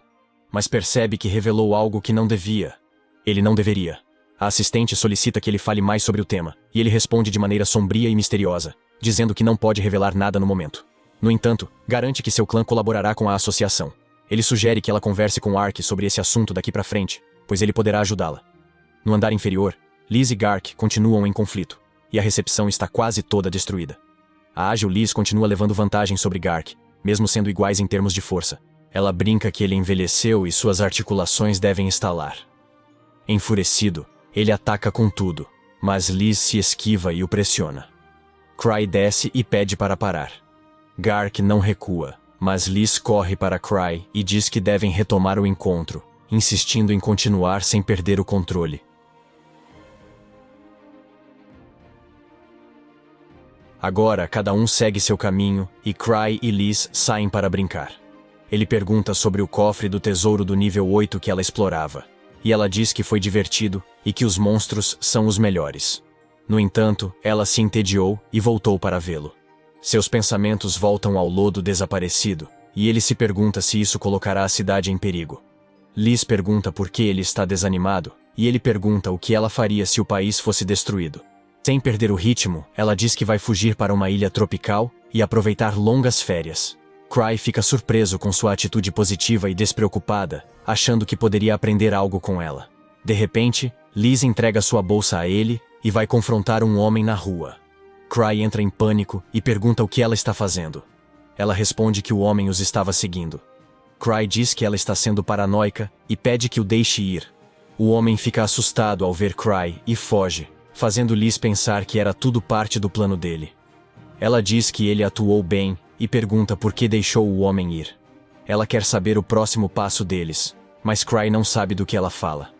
mas percebe que revelou algo que não devia. Ele não deveria. A assistente solicita que ele fale mais sobre o tema, e ele responde de maneira sombria e misteriosa, dizendo que não pode revelar nada no momento. No entanto, garante que seu clã colaborará com a associação. Ele sugere que ela converse com Ark sobre esse assunto daqui para frente, pois ele poderá ajudá-la. No andar inferior, Liz e Gark continuam em conflito, e a recepção está quase toda destruída. A ágil Liz continua levando vantagem sobre Gark, mesmo sendo iguais em termos de força. Ela brinca que ele envelheceu e suas articulações devem estalar. Enfurecido, ele ataca com tudo, mas Liz se esquiva e o pressiona. Cry desce e pede para parar. Gark não recua, mas Liz corre para Cry e diz que devem retomar o encontro, insistindo em continuar sem perder o controle. Agora cada um segue seu caminho e Cry e Liz saem para brincar. Ele pergunta sobre o cofre do tesouro do nível 8 que ela explorava, e ela diz que foi divertido e que os monstros são os melhores. No entanto, ela se entediou e voltou para vê-lo. Seus pensamentos voltam ao lodo desaparecido, e ele se pergunta se isso colocará a cidade em perigo. Liz pergunta por que ele está desanimado, e ele pergunta o que ela faria se o país fosse destruído. Sem perder o ritmo, ela diz que vai fugir para uma ilha tropical e aproveitar longas férias. Cry fica surpreso com sua atitude positiva e despreocupada, achando que poderia aprender algo com ela. De repente, Liz entrega sua bolsa a ele e vai confrontar um homem na rua. Cry entra em pânico e pergunta o que ela está fazendo. Ela responde que o homem os estava seguindo. Cry diz que ela está sendo paranoica e pede que o deixe ir. O homem fica assustado ao ver Cry e foge, fazendo Liz pensar que era tudo parte do plano dele. Ela diz que ele atuou bem e pergunta por que deixou o homem ir. Ela quer saber o próximo passo deles, mas Cry não sabe do que ela fala.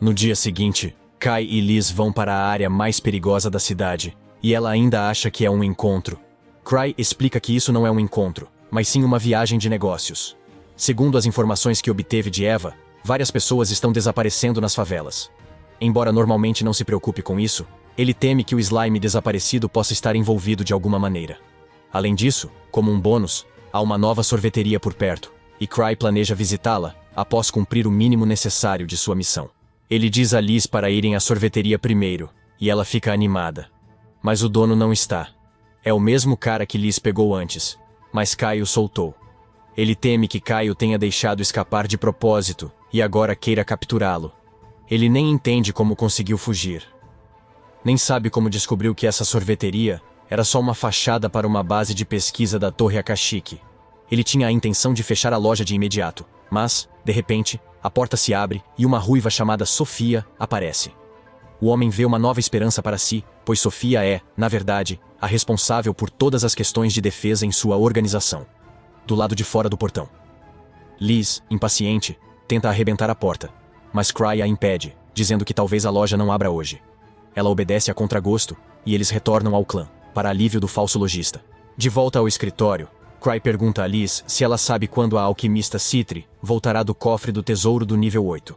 No dia seguinte, Kai e Liz vão para a área mais perigosa da cidade, e ela ainda acha que é um encontro. Cry explica que isso não é um encontro, mas sim uma viagem de negócios. Segundo as informações que obteve de Eva, várias pessoas estão desaparecendo nas favelas. Embora normalmente não se preocupe com isso, Ele teme que o slime desaparecido possa estar envolvido de alguma maneira. Além disso, como um bônus, há uma nova sorveteria por perto, e Cry planeja visitá-la após cumprir o mínimo necessário de sua missão. Ele diz a Liz para irem à sorveteria primeiro, e ela fica animada. Mas o dono não está. É o mesmo cara que Liz pegou antes, mas Caio soltou. Ele teme que Caio tenha deixado escapar de propósito e agora queira capturá-lo. Ele nem entende como conseguiu fugir. Nem sabe como descobriu que essa sorveteria era só uma fachada para uma base de pesquisa da Torre Akashic. Ele tinha a intenção de fechar a loja de imediato, mas, de repente, a porta se abre e uma ruiva chamada Sofia aparece. O homem vê uma nova esperança para si, pois Sofia é, na verdade, a responsável por todas as questões de defesa em sua organização. Do lado de fora do portão. Liz, impaciente, tenta arrebentar a porta, mas Cry a impede, dizendo que talvez a loja não abra hoje. Ela obedece a contragosto, e eles retornam ao clã, para alívio do falso lojista. De volta ao escritório, Cry pergunta a Liz se ela sabe quando a alquimista Citri voltará do cofre do tesouro do nível 8.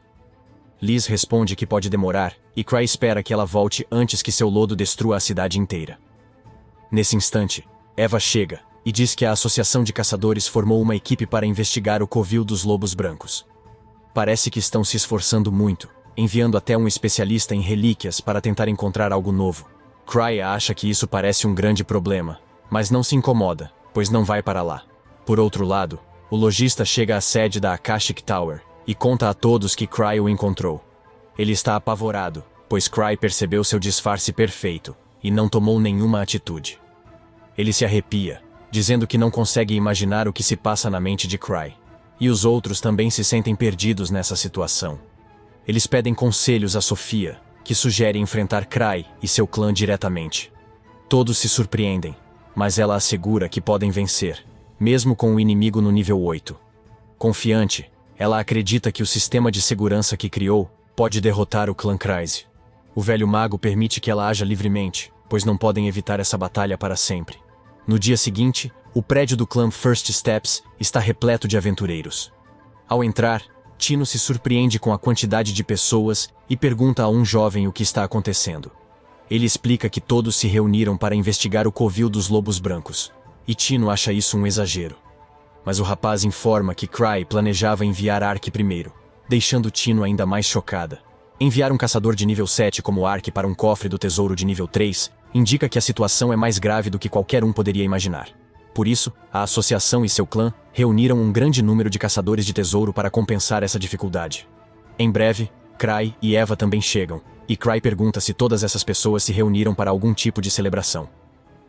Liz responde que pode demorar, e Cry espera que ela volte antes que seu lodo destrua a cidade inteira. Nesse instante, Eva chega, e diz que a Associação de Caçadores formou uma equipe para investigar o covil dos lobos brancos. Parece que estão se esforçando muito, enviando até um especialista em relíquias para tentar encontrar algo novo. Cry acha que isso parece um grande problema, mas não se incomoda, pois não vai para lá. Por outro lado, o lojista chega à sede da Akashic Tower e conta a todos que Cry o encontrou. Ele está apavorado, pois Cry percebeu seu disfarce perfeito e não tomou nenhuma atitude. Ele se arrepia, dizendo que não consegue imaginar o que se passa na mente de Cry. E os outros também se sentem perdidos nessa situação. Eles pedem conselhos a Sofia, que sugere enfrentar Cry e seu clã diretamente. Todos se surpreendem, mas ela assegura que podem vencer, mesmo com o inimigo no nível 8. Confiante, ela acredita que o sistema de segurança que criou pode derrotar o clã Crise. O velho mago permite que ela haja livremente, pois não podem evitar essa batalha para sempre. No dia seguinte, o prédio do clã First Steps está repleto de aventureiros. Ao entrar, Tino se surpreende com a quantidade de pessoas e pergunta a um jovem o que está acontecendo. Ele explica que todos se reuniram para investigar o covil dos lobos brancos, e Tino acha isso um exagero. Mas o rapaz informa que Cry planejava enviar Ark primeiro, deixando Tino ainda mais chocada. Enviar um caçador de nível 7 como Ark para um cofre do tesouro de nível 3 indica que a situação é mais grave do que qualquer um poderia imaginar. Por isso, a associação e seu clã reuniram um grande número de caçadores de tesouro para compensar essa dificuldade. Em breve, Cry e Eva também chegam, e Cry pergunta se todas essas pessoas se reuniram para algum tipo de celebração.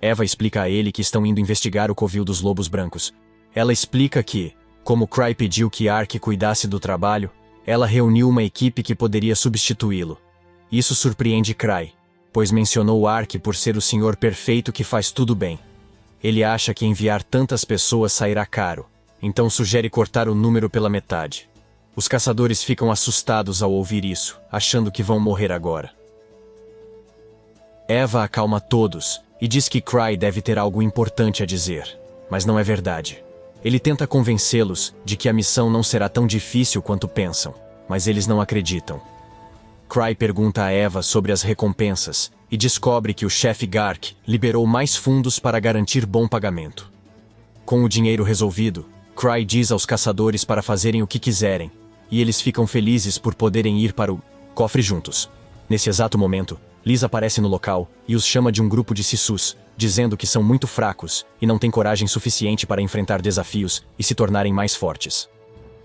Eva explica a ele que estão indo investigar o covil dos lobos brancos. Ela explica que, como Cry pediu que Ark cuidasse do trabalho, ela reuniu uma equipe que poderia substituí-lo. Isso surpreende Cry, pois mencionou Ark por ser o senhor perfeito que faz tudo bem. Ele acha que enviar tantas pessoas sairá caro, então sugere cortar o número pela metade. Os caçadores ficam assustados ao ouvir isso, achando que vão morrer agora. Eva acalma todos e diz que Cry deve ter algo importante a dizer, mas não é verdade. Ele tenta convencê-los de que a missão não será tão difícil quanto pensam, mas eles não acreditam. Cry pergunta a Eva sobre as recompensas e descobre que o chefe Gark liberou mais fundos para garantir bom pagamento. Com o dinheiro resolvido, Cry diz aos caçadores para fazerem o que quiserem, e eles ficam felizes por poderem ir para o cofre juntos. Nesse exato momento, Liz aparece no local e os chama de um grupo de Sissus, dizendo que são muito fracos e não têm coragem suficiente para enfrentar desafios e se tornarem mais fortes.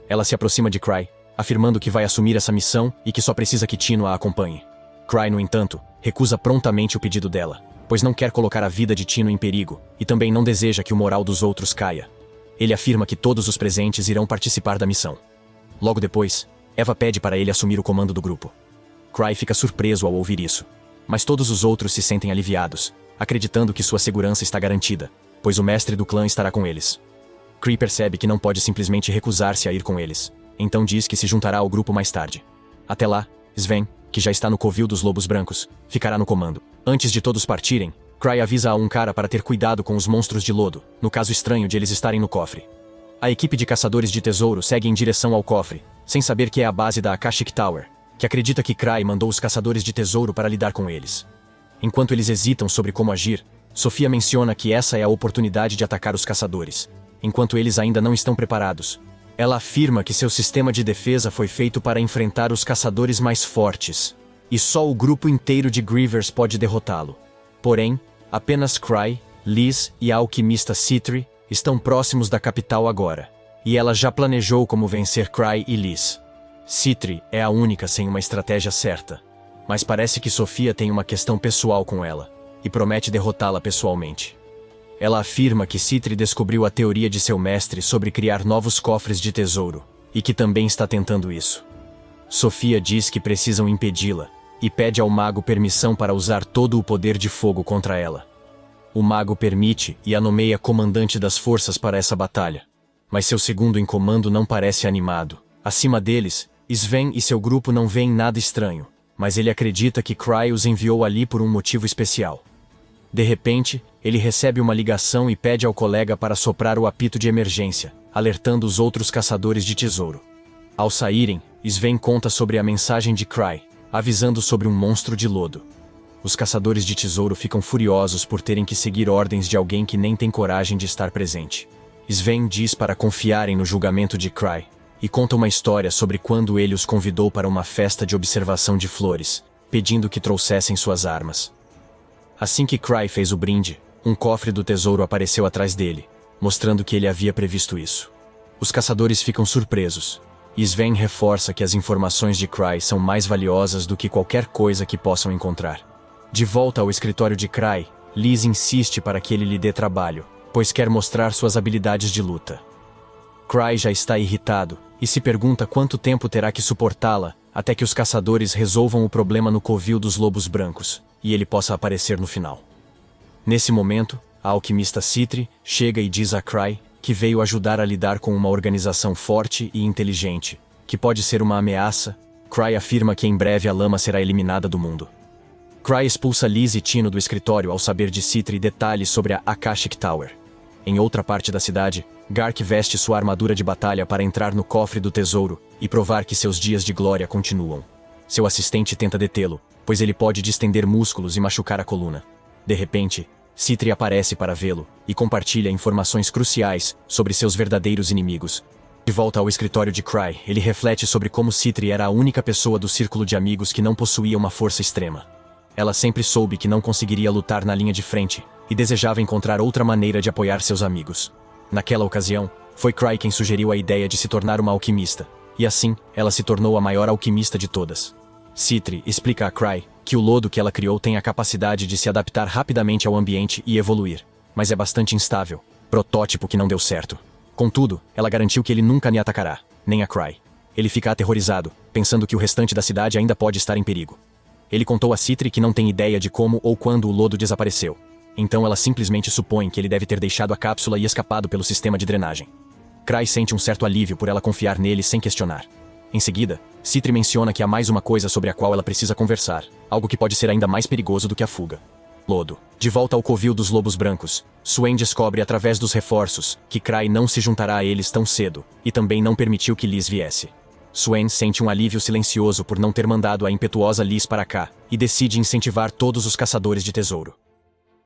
Ela se aproxima de Cry, afirmando que vai assumir essa missão e que só precisa que Tino a acompanhe. Cry, no entanto, recusa prontamente o pedido dela, pois não quer colocar a vida de Tino em perigo e também não deseja que o moral dos outros caia. Ele afirma que todos os presentes irão participar da missão. Logo depois, Eva pede para ele assumir o comando do grupo. Cry fica surpreso ao ouvir isso, mas todos os outros se sentem aliviados, acreditando que sua segurança está garantida, pois o mestre do clã estará com eles. Cry percebe que não pode simplesmente recusar-se a ir com eles, então diz que se juntará ao grupo mais tarde. Até lá, Sven, que já está no covil dos lobos brancos, ficará no comando. Antes de todos partirem, Cry avisa a um cara para ter cuidado com os monstros de lodo, no caso estranho de eles estarem no cofre. A equipe de caçadores de tesouro segue em direção ao cofre, sem saber que é a base da Akashic Tower, que acredita que Cry mandou os caçadores de tesouro para lidar com eles. Enquanto eles hesitam sobre como agir, Sofia menciona que essa é a oportunidade de atacar os caçadores, enquanto eles ainda não estão preparados. Ela afirma que seu sistema de defesa foi feito para enfrentar os caçadores mais fortes, e só o grupo inteiro de Grievers pode derrotá-lo. Porém, apenas Cry, Liz e a alquimista Citri estão próximos da capital agora, e ela já planejou como vencer Cry e Liz. Citri é a única sem uma estratégia certa, mas parece que Sofia tem uma questão pessoal com ela, e promete derrotá-la pessoalmente. Ela afirma que Citri descobriu a teoria de seu mestre sobre criar novos cofres de tesouro, e que também está tentando isso. Sofia diz que precisam impedi-la, e pede ao mago permissão para usar todo o poder de fogo contra ela. O mago permite e a nomeia comandante das forças para essa batalha, mas seu segundo em comando não parece animado. Acima deles, Sven e seu grupo não veem nada estranho, mas ele acredita que Cry os enviou ali por um motivo especial. De repente, ele recebe uma ligação e pede ao colega para soprar o apito de emergência, alertando os outros caçadores de tesouro. Ao saírem, Sven conta sobre a mensagem de Cry, avisando sobre um monstro de lodo. Os caçadores de tesouro ficam furiosos por terem que seguir ordens de alguém que nem tem coragem de estar presente. Sven diz para confiarem no julgamento de Cry, e conta uma história sobre quando ele os convidou para uma festa de observação de flores, pedindo que trouxessem suas armas. Assim que Cry fez o brinde, um cofre do tesouro apareceu atrás dele, mostrando que ele havia previsto isso. Os caçadores ficam surpresos, e Sven reforça que as informações de Cry são mais valiosas do que qualquer coisa que possam encontrar. De volta ao escritório de Cry, Liz insiste para que ele lhe dê trabalho, pois quer mostrar suas habilidades de luta. Cry já está irritado, e se pergunta quanto tempo terá que suportá-la, até que os caçadores resolvam o problema no covil dos lobos brancos, e ele possa aparecer no final. Nesse momento, a alquimista Citri chega e diz a Cry que veio ajudar a lidar com uma organização forte e inteligente, que pode ser uma ameaça. Cry afirma que em breve a lama será eliminada do mundo. Cry expulsa Liz e Tino do escritório ao saber de Citri detalhes sobre a Akashic Tower. Em outra parte da cidade, Gark veste sua armadura de batalha para entrar no cofre do tesouro e provar que seus dias de glória continuam. Seu assistente tenta detê-lo, pois ele pode distender músculos e machucar a coluna. De repente, Citri aparece para vê-lo e compartilha informações cruciais sobre seus verdadeiros inimigos. De volta ao escritório de Cry, ele reflete sobre como Citri era a única pessoa do círculo de amigos que não possuía uma força extrema. Ela sempre soube que não conseguiria lutar na linha de frente e desejava encontrar outra maneira de apoiar seus amigos. Naquela ocasião, foi Cry quem sugeriu a ideia de se tornar uma alquimista, e assim, ela se tornou a maior alquimista de todas. Citri explica a Cry que o lodo que ela criou tem a capacidade de se adaptar rapidamente ao ambiente e evoluir, mas é bastante instável, protótipo que não deu certo. Contudo, ela garantiu que ele nunca me atacará, nem a Cry. Ele fica aterrorizado, pensando que o restante da cidade ainda pode estar em perigo. Ele contou a Citri que não tem ideia de como ou quando o lodo desapareceu. Então ela simplesmente supõe que ele deve ter deixado a cápsula e escapado pelo sistema de drenagem. Cry sente um certo alívio por ela confiar nele sem questionar. Em seguida, Citri menciona que há mais uma coisa sobre a qual ela precisa conversar, algo que pode ser ainda mais perigoso do que a fuga. Lodo. De volta ao covil dos lobos brancos, Swain descobre através dos reforços que Cry não se juntará a eles tão cedo, e também não permitiu que Liz viesse. Swain sente um alívio silencioso por não ter mandado a impetuosa Liz para cá, e decide incentivar todos os caçadores de tesouro.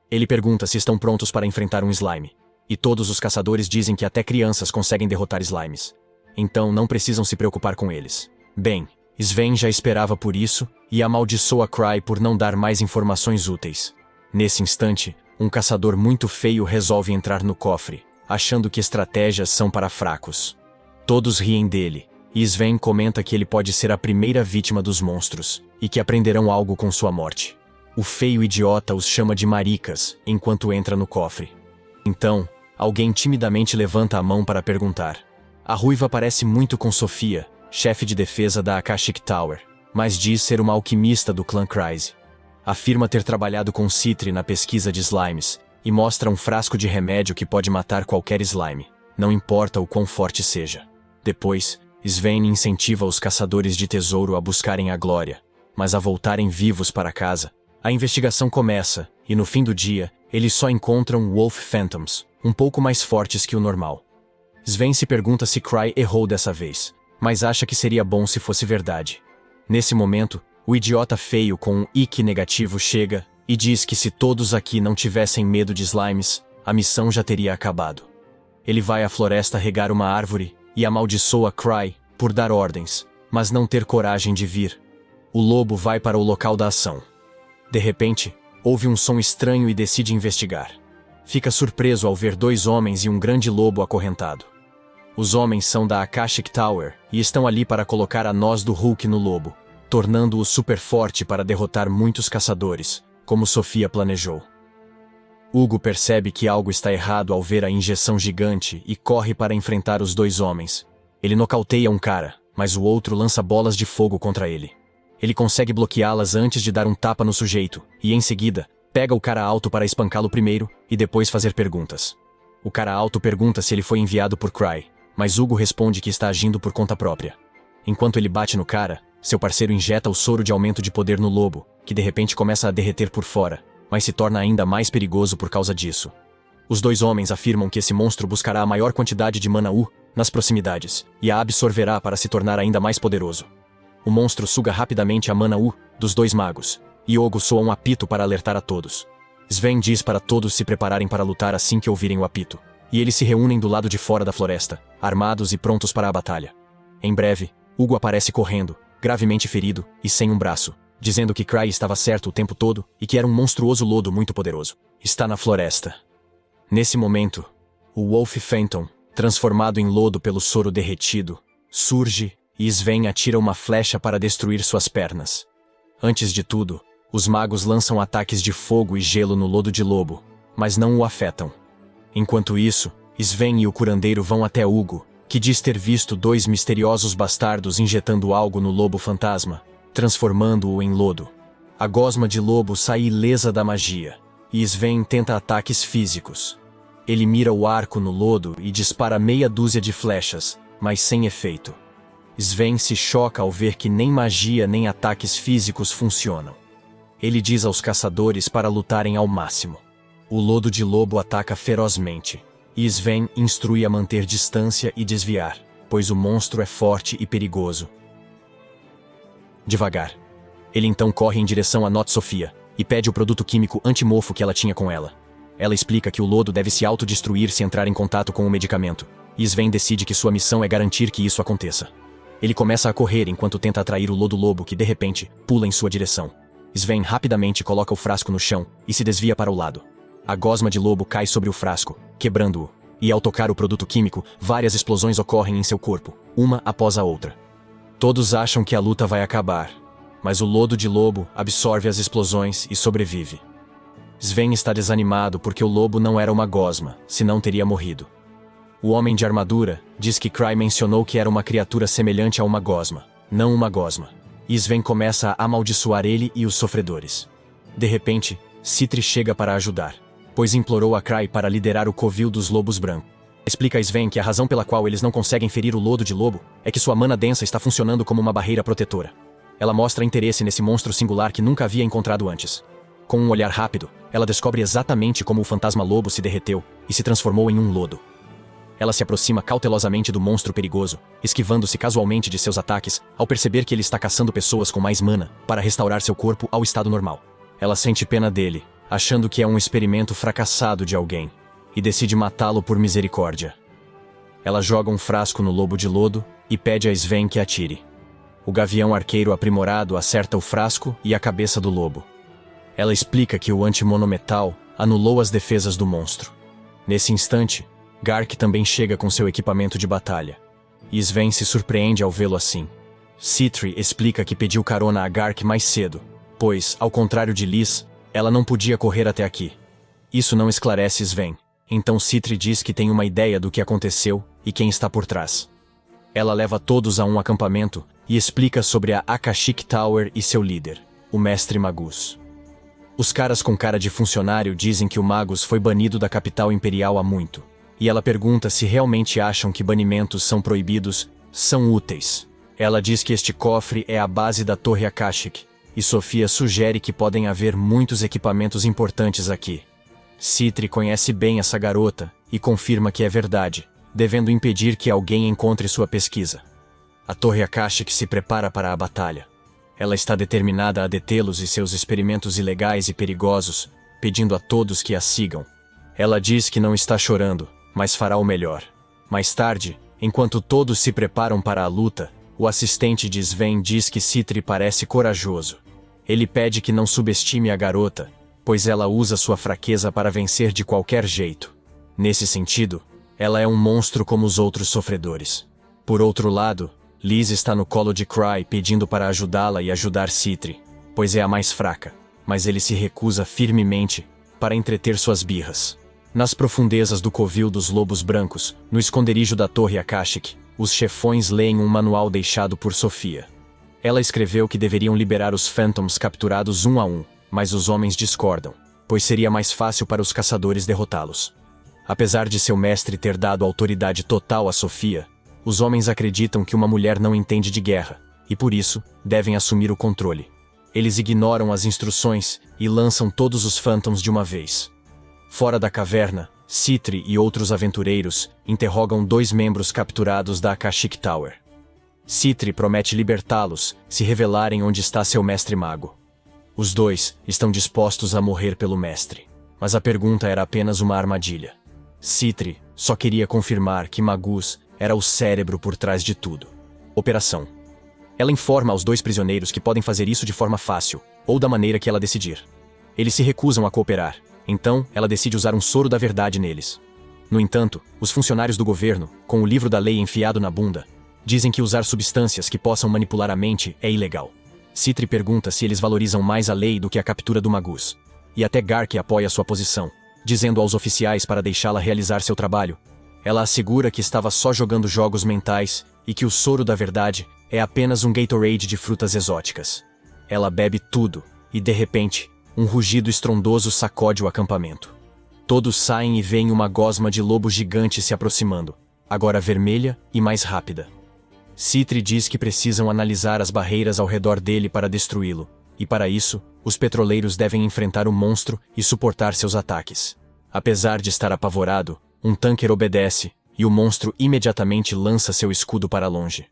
Ele pergunta se estão prontos para enfrentar um slime, e todos os caçadores dizem que até crianças conseguem derrotar slimes. Então não precisam se preocupar com eles. Bem, Sven já esperava por isso, e amaldiçoa Cry por não dar mais informações úteis. Nesse instante, um caçador muito feio resolve entrar no cofre, achando que estratégias são para fracos. Todos riem dele, e Sven comenta que ele pode ser a primeira vítima dos monstros, e que aprenderão algo com sua morte. O feio idiota os chama de maricas, enquanto entra no cofre. Então, alguém timidamente levanta a mão para perguntar. A ruiva parece muito com Sofia, chefe de defesa da Akashic Tower, mas diz ser uma alquimista do clã Crise. Afirma ter trabalhado com Citri na pesquisa de slimes, e mostra um frasco de remédio que pode matar qualquer slime, não importa o quão forte seja. Depois, Sven incentiva os caçadores de tesouro a buscarem a glória, mas a voltarem vivos para casa. A investigação começa, e no fim do dia, eles só encontram Wolf Phantoms, um pouco mais fortes que o normal. Sven se pergunta se Cry errou dessa vez, mas acha que seria bom se fosse verdade. Nesse momento, o idiota feio com um IQ negativo chega e diz que se todos aqui não tivessem medo de slimes, a missão já teria acabado. Ele vai à floresta regar uma árvore e amaldiçoa Cry por dar ordens, mas não ter coragem de vir. O lobo vai para o local da ação. De repente, ouve um som estranho e decide investigar. Fica surpreso ao ver 2 homens e um grande lobo acorrentado. Os homens são da Akashic Tower e estão ali para colocar a noz do Hulk no lobo, tornando-o super forte para derrotar muitos caçadores, como Sofia planejou. Hugo percebe que algo está errado ao ver a injeção gigante e corre para enfrentar os 2 homens. Ele nocauteia um cara, mas o outro lança bolas de fogo contra ele. Ele consegue bloqueá-las antes de dar um tapa no sujeito, e em seguida, pega o cara alto para espancá-lo primeiro e depois fazer perguntas. O cara alto pergunta se ele foi enviado por Cry, mas Hugo responde que está agindo por conta própria. Enquanto ele bate no cara, seu parceiro injeta o soro de aumento de poder no lobo, que de repente começa a derreter por fora, mas se torna ainda mais perigoso por causa disso. Os 2 homens afirmam que esse monstro buscará a maior quantidade de mana U nas proximidades e a absorverá para se tornar ainda mais poderoso. O monstro suga rapidamente a mana U dos 2 magos, e Hugo soa um apito para alertar a todos. Sven diz para todos se prepararem para lutar assim que ouvirem o apito, e eles se reúnem do lado de fora da floresta, armados e prontos para a batalha. Em breve, Hugo aparece correndo, gravemente ferido e sem um braço, dizendo que Cry estava certo o tempo todo e que era um monstruoso lodo muito poderoso. Está na floresta. Nesse momento, o Wolf Phantom, transformado em lodo pelo soro derretido, surge e Sven atira uma flecha para destruir suas pernas. Antes de tudo, os magos lançam ataques de fogo e gelo no lodo de lobo, mas não o afetam. Enquanto isso, Sven e o curandeiro vão até Hugo, que diz ter visto 2 misteriosos bastardos injetando algo no lobo fantasma, transformando-o em lodo. A gosma de lobo sai ilesa da magia, e Sven tenta ataques físicos. Ele mira o arco no lodo e dispara meia dúzia de flechas, mas sem efeito. Sven se choca ao ver que nem magia nem ataques físicos funcionam. Ele diz aos caçadores para lutarem ao máximo. O lodo de lobo ataca ferozmente, e Sven instrui a manter distância e desviar, pois o monstro é forte e perigoso. Devagar. Ele então corre em direção a Not Sofia e pede o produto químico antimofo que ela tinha com ela. Ela explica que o lodo deve se autodestruir se entrar em contato com o medicamento, e Sven decide que sua missão é garantir que isso aconteça. Ele começa a correr enquanto tenta atrair o lodo lobo que, de repente, pula em sua direção. Sven rapidamente coloca o frasco no chão e se desvia para o lado. A gosma de lobo cai sobre o frasco, quebrando-o, e ao tocar o produto químico, várias explosões ocorrem em seu corpo, uma após a outra. Todos acham que a luta vai acabar, mas o lodo de lobo absorve as explosões e sobrevive. Sven está desanimado porque o lobo não era uma gosma, senão teria morrido. O homem de armadura diz que Cry mencionou que era uma criatura semelhante a uma gosma, não uma gosma, e Sven começa a amaldiçoar ele e os sofredores. De repente, Citri chega para ajudar, pois implorou a Cry para liderar o covil dos lobos brancos. Explica a Sven que a razão pela qual eles não conseguem ferir o lodo de lobo é que sua mana densa está funcionando como uma barreira protetora. Ela mostra interesse nesse monstro singular que nunca havia encontrado antes. Com um olhar rápido, ela descobre exatamente como o fantasma lobo se derreteu e se transformou em um lodo. Ela se aproxima cautelosamente do monstro perigoso, esquivando-se casualmente de seus ataques ao perceber que ele está caçando pessoas com mais mana para restaurar seu corpo ao estado normal. Ela sente pena dele, achando que é um experimento fracassado de alguém, e decide matá-lo por misericórdia. Ela joga um frasco no lobo de lodo e pede a Sven que atire. O gavião arqueiro aprimorado acerta o frasco e a cabeça do lobo. Ela explica que o antimonometal anulou as defesas do monstro. Nesse instante, Gark também chega com seu equipamento de batalha, e Sven se surpreende ao vê-lo assim. Citri explica que pediu carona a Gark mais cedo, pois, ao contrário de Liz, ela não podia correr até aqui. Isso não esclarece Sven, então Citri diz que tem uma ideia do que aconteceu e quem está por trás. Ela leva todos a um acampamento e explica sobre a Akashic Tower e seu líder, o Mestre Magus. Os caras com cara de funcionário dizem que o Magus foi banido da capital imperial há muito, e ela pergunta se realmente acham que banimentos são proibidos, são úteis. Ela diz que este cofre é a base da Torre Akashic, e Sofia sugere que podem haver muitos equipamentos importantes aqui. Citri conhece bem essa garota e confirma que é verdade, devendo impedir que alguém encontre sua pesquisa. A Torre Akashic se prepara para a batalha. Ela está determinada a detê-los e seus experimentos ilegais e perigosos, pedindo a todos que a sigam. Ela diz que não está chorando, mas fará o melhor. Mais tarde, enquanto todos se preparam para a luta, o assistente de Sven diz que Citri parece corajoso. Ele pede que não subestime a garota, pois ela usa sua fraqueza para vencer de qualquer jeito. Nesse sentido, ela é um monstro como os outros sofredores. Por outro lado, Liz está no colo de Cry pedindo para ajudá-la e ajudar Citri, pois é a mais fraca, mas ele se recusa firmemente para entreter suas birras. Nas profundezas do covil dos lobos brancos, no esconderijo da Torre Akashic, os chefões leem um manual deixado por Sophia. Ela escreveu que deveriam liberar os Phantoms capturados um a um, mas os homens discordam, pois seria mais fácil para os caçadores derrotá-los. Apesar de seu mestre ter dado autoridade total a Sophia, os homens acreditam que uma mulher não entende de guerra, e por isso, devem assumir o controle. Eles ignoram as instruções e lançam todos os Phantoms de uma vez. Fora da caverna, Citri e outros aventureiros interrogam 2 membros capturados da Akashic Tower. Citri promete libertá-los se revelarem onde está seu mestre mago. Os 2 estão dispostos a morrer pelo mestre, mas a pergunta era apenas uma armadilha. Citri só queria confirmar que Magus era o cérebro por trás de tudo. Operação. Ela informa aos 2 prisioneiros que podem fazer isso de forma fácil, ou da maneira que ela decidir. Eles se recusam a cooperar, então ela decide usar um soro da verdade neles. No entanto, os funcionários do governo, com o livro da lei enfiado na bunda, dizem que usar substâncias que possam manipular a mente é ilegal. Citri pergunta se eles valorizam mais a lei do que a captura do Magus. E até Gark apoia sua posição, dizendo aos oficiais para deixá-la realizar seu trabalho. Ela assegura que estava só jogando jogos mentais e que o soro da verdade é apenas um Gatorade de frutas exóticas. Ela bebe tudo e, de repente, um rugido estrondoso sacode o acampamento. Todos saem e veem uma gosma de lobo gigante se aproximando, agora vermelha e mais rápida. Citri diz que precisam analisar as barreiras ao redor dele para destruí-lo, e para isso, os petroleiros devem enfrentar o monstro e suportar seus ataques. Apesar de estar apavorado, um tanker obedece, e o monstro imediatamente lança seu escudo para longe.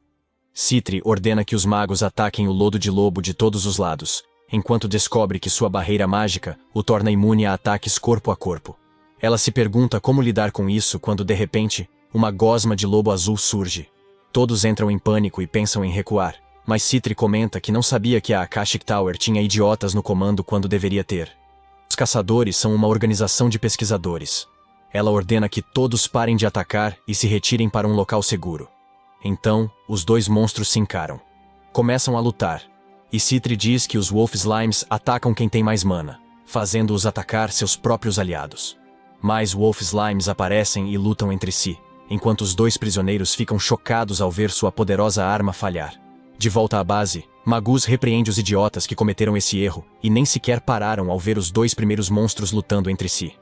Citri ordena que os magos ataquem o lodo de lobo de todos os lados, enquanto descobre que sua barreira mágica o torna imune a ataques corpo a corpo. Ela se pergunta como lidar com isso quando, de repente, uma gosma de lobo azul surge. Todos entram em pânico e pensam em recuar, mas Citri comenta que não sabia que a Akashic Tower tinha idiotas no comando quando deveria ter. Os caçadores são uma organização de pesquisadores. Ela ordena que todos parem de atacar e se retirem para um local seguro. Então, os 2 monstros se encaram. Começam a lutar, e Citri diz que os Wolf Slimes atacam quem tem mais mana, fazendo-os atacar seus próprios aliados. Mais Wolf Slimes aparecem e lutam entre si, enquanto os 2 prisioneiros ficam chocados ao ver sua poderosa arma falhar. De volta à base, Magus repreende os idiotas que cometeram esse erro e nem sequer pararam ao ver os 2 primeiros monstros lutando entre si.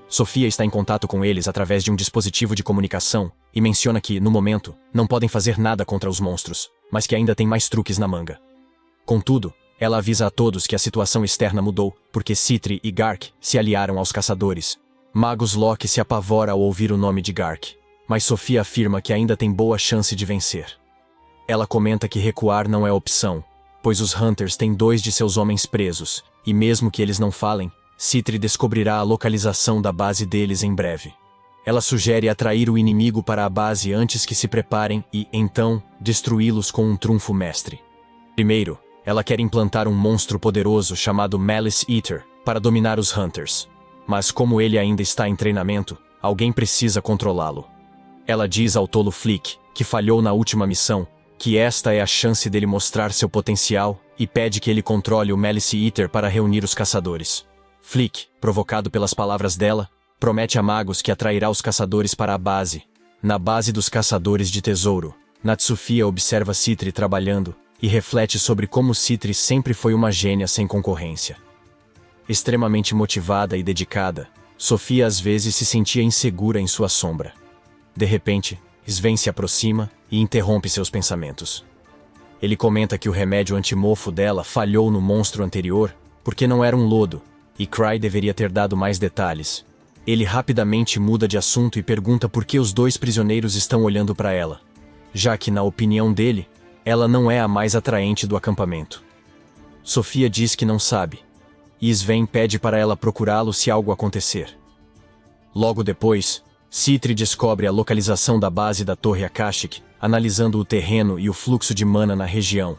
Sophia está em contato com eles através de um dispositivo de comunicação e menciona que, no momento, não podem fazer nada contra os monstros, mas que ainda tem mais truques na manga. Contudo, ela avisa a todos que a situação externa mudou porque Citri e Gark se aliaram aos caçadores. Magus Locke se apavora ao ouvir o nome de Gark, mas Sophia afirma que ainda tem boa chance de vencer. Ela comenta que recuar não é opção, pois os Hunters têm 2 de seus homens presos, e mesmo que eles não falem, Citri descobrirá a localização da base deles em breve. Ela sugere atrair o inimigo para a base antes que se preparem e, então, destruí-los com um trunfo mestre. Primeiro, ela quer implantar um monstro poderoso chamado Malice Eater para dominar os Hunters. Mas como ele ainda está em treinamento, alguém precisa controlá-lo. Ela diz ao tolo Flick, que falhou na última missão, que esta é a chance dele mostrar seu potencial e pede que ele controle o Malice Eater para reunir os caçadores. Flick, provocado pelas palavras dela, promete a Magus que atrairá os caçadores para a base. Na base dos caçadores de tesouro, Natsufia observa Citri trabalhando e reflete sobre como Citri sempre foi uma gênia sem concorrência. Extremamente motivada e dedicada, Sophia às vezes se sentia insegura em sua sombra. De repente, Sven se aproxima e interrompe seus pensamentos. Ele comenta que o remédio antimofo dela falhou no monstro anterior porque não era um lodo, e Cry deveria ter dado mais detalhes. Ele rapidamente muda de assunto e pergunta por que os 2 prisioneiros estão olhando para ela, já que, na opinião dele, ela não é a mais atraente do acampamento. Sofia diz que não sabe, e Sven pede para ela procurá-lo se algo acontecer. Logo depois, Citri descobre a localização da base da Torre Akashic, analisando o terreno e o fluxo de mana na região.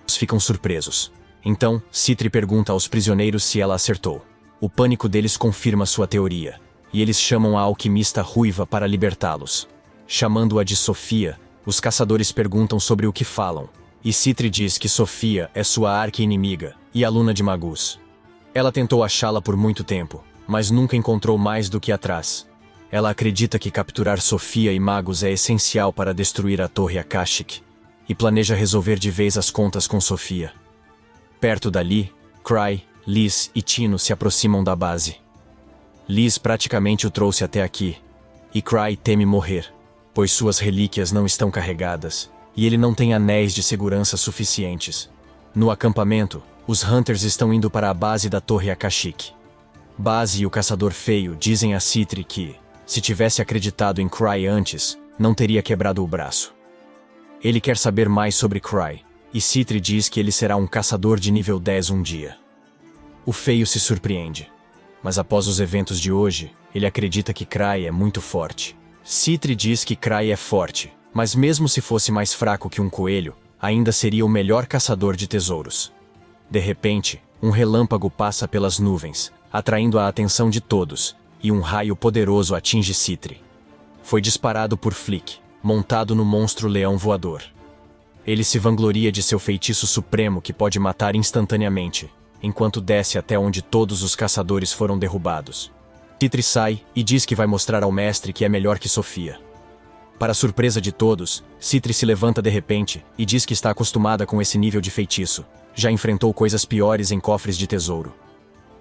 Eles ficam surpresos. Então, Citri pergunta aos prisioneiros se ela acertou. O pânico deles confirma sua teoria, e eles chamam a alquimista ruiva para libertá-los. Chamando-a de Sofia, os caçadores perguntam sobre o que falam, e Citri diz que Sofia é sua arqui-inimiga e aluna de Magus. Ela tentou achá-la por muito tempo, mas nunca encontrou mais do que atrás. Ela acredita que capturar Sofia e Magus é essencial para destruir a Torre Akashic, e planeja resolver de vez as contas com Sofia. Perto dali, Cry, Liz e Tino se aproximam da base. Liz praticamente o trouxe até aqui, e Cry teme morrer, pois suas relíquias não estão carregadas, e ele não tem anéis de segurança suficientes. No acampamento, os Hunters estão indo para a base da Torre Akashic. Base e o Caçador Feio dizem a Citri que, se tivesse acreditado em Cry antes, não teria quebrado o braço. Ele quer saber mais sobre Cry, e Citri diz que ele será um caçador de nível 10 um dia. O Feio se surpreende, mas após os eventos de hoje, ele acredita que Cry é muito forte. Citri diz que Cry é forte, mas mesmo se fosse mais fraco que um coelho, ainda seria o melhor caçador de tesouros. De repente, um relâmpago passa pelas nuvens, atraindo a atenção de todos, e um raio poderoso atinge Citri. Foi disparado por Flick, montado no monstro leão voador. Ele se vangloria de seu feitiço supremo que pode matar instantaneamente, enquanto desce até onde todos os caçadores foram derrubados. Citri sai e diz que vai mostrar ao mestre que é melhor que Sofia. Para surpresa de todos, Citri se levanta de repente e diz que está acostumada com esse nível de feitiço, já enfrentou coisas piores em cofres de tesouro.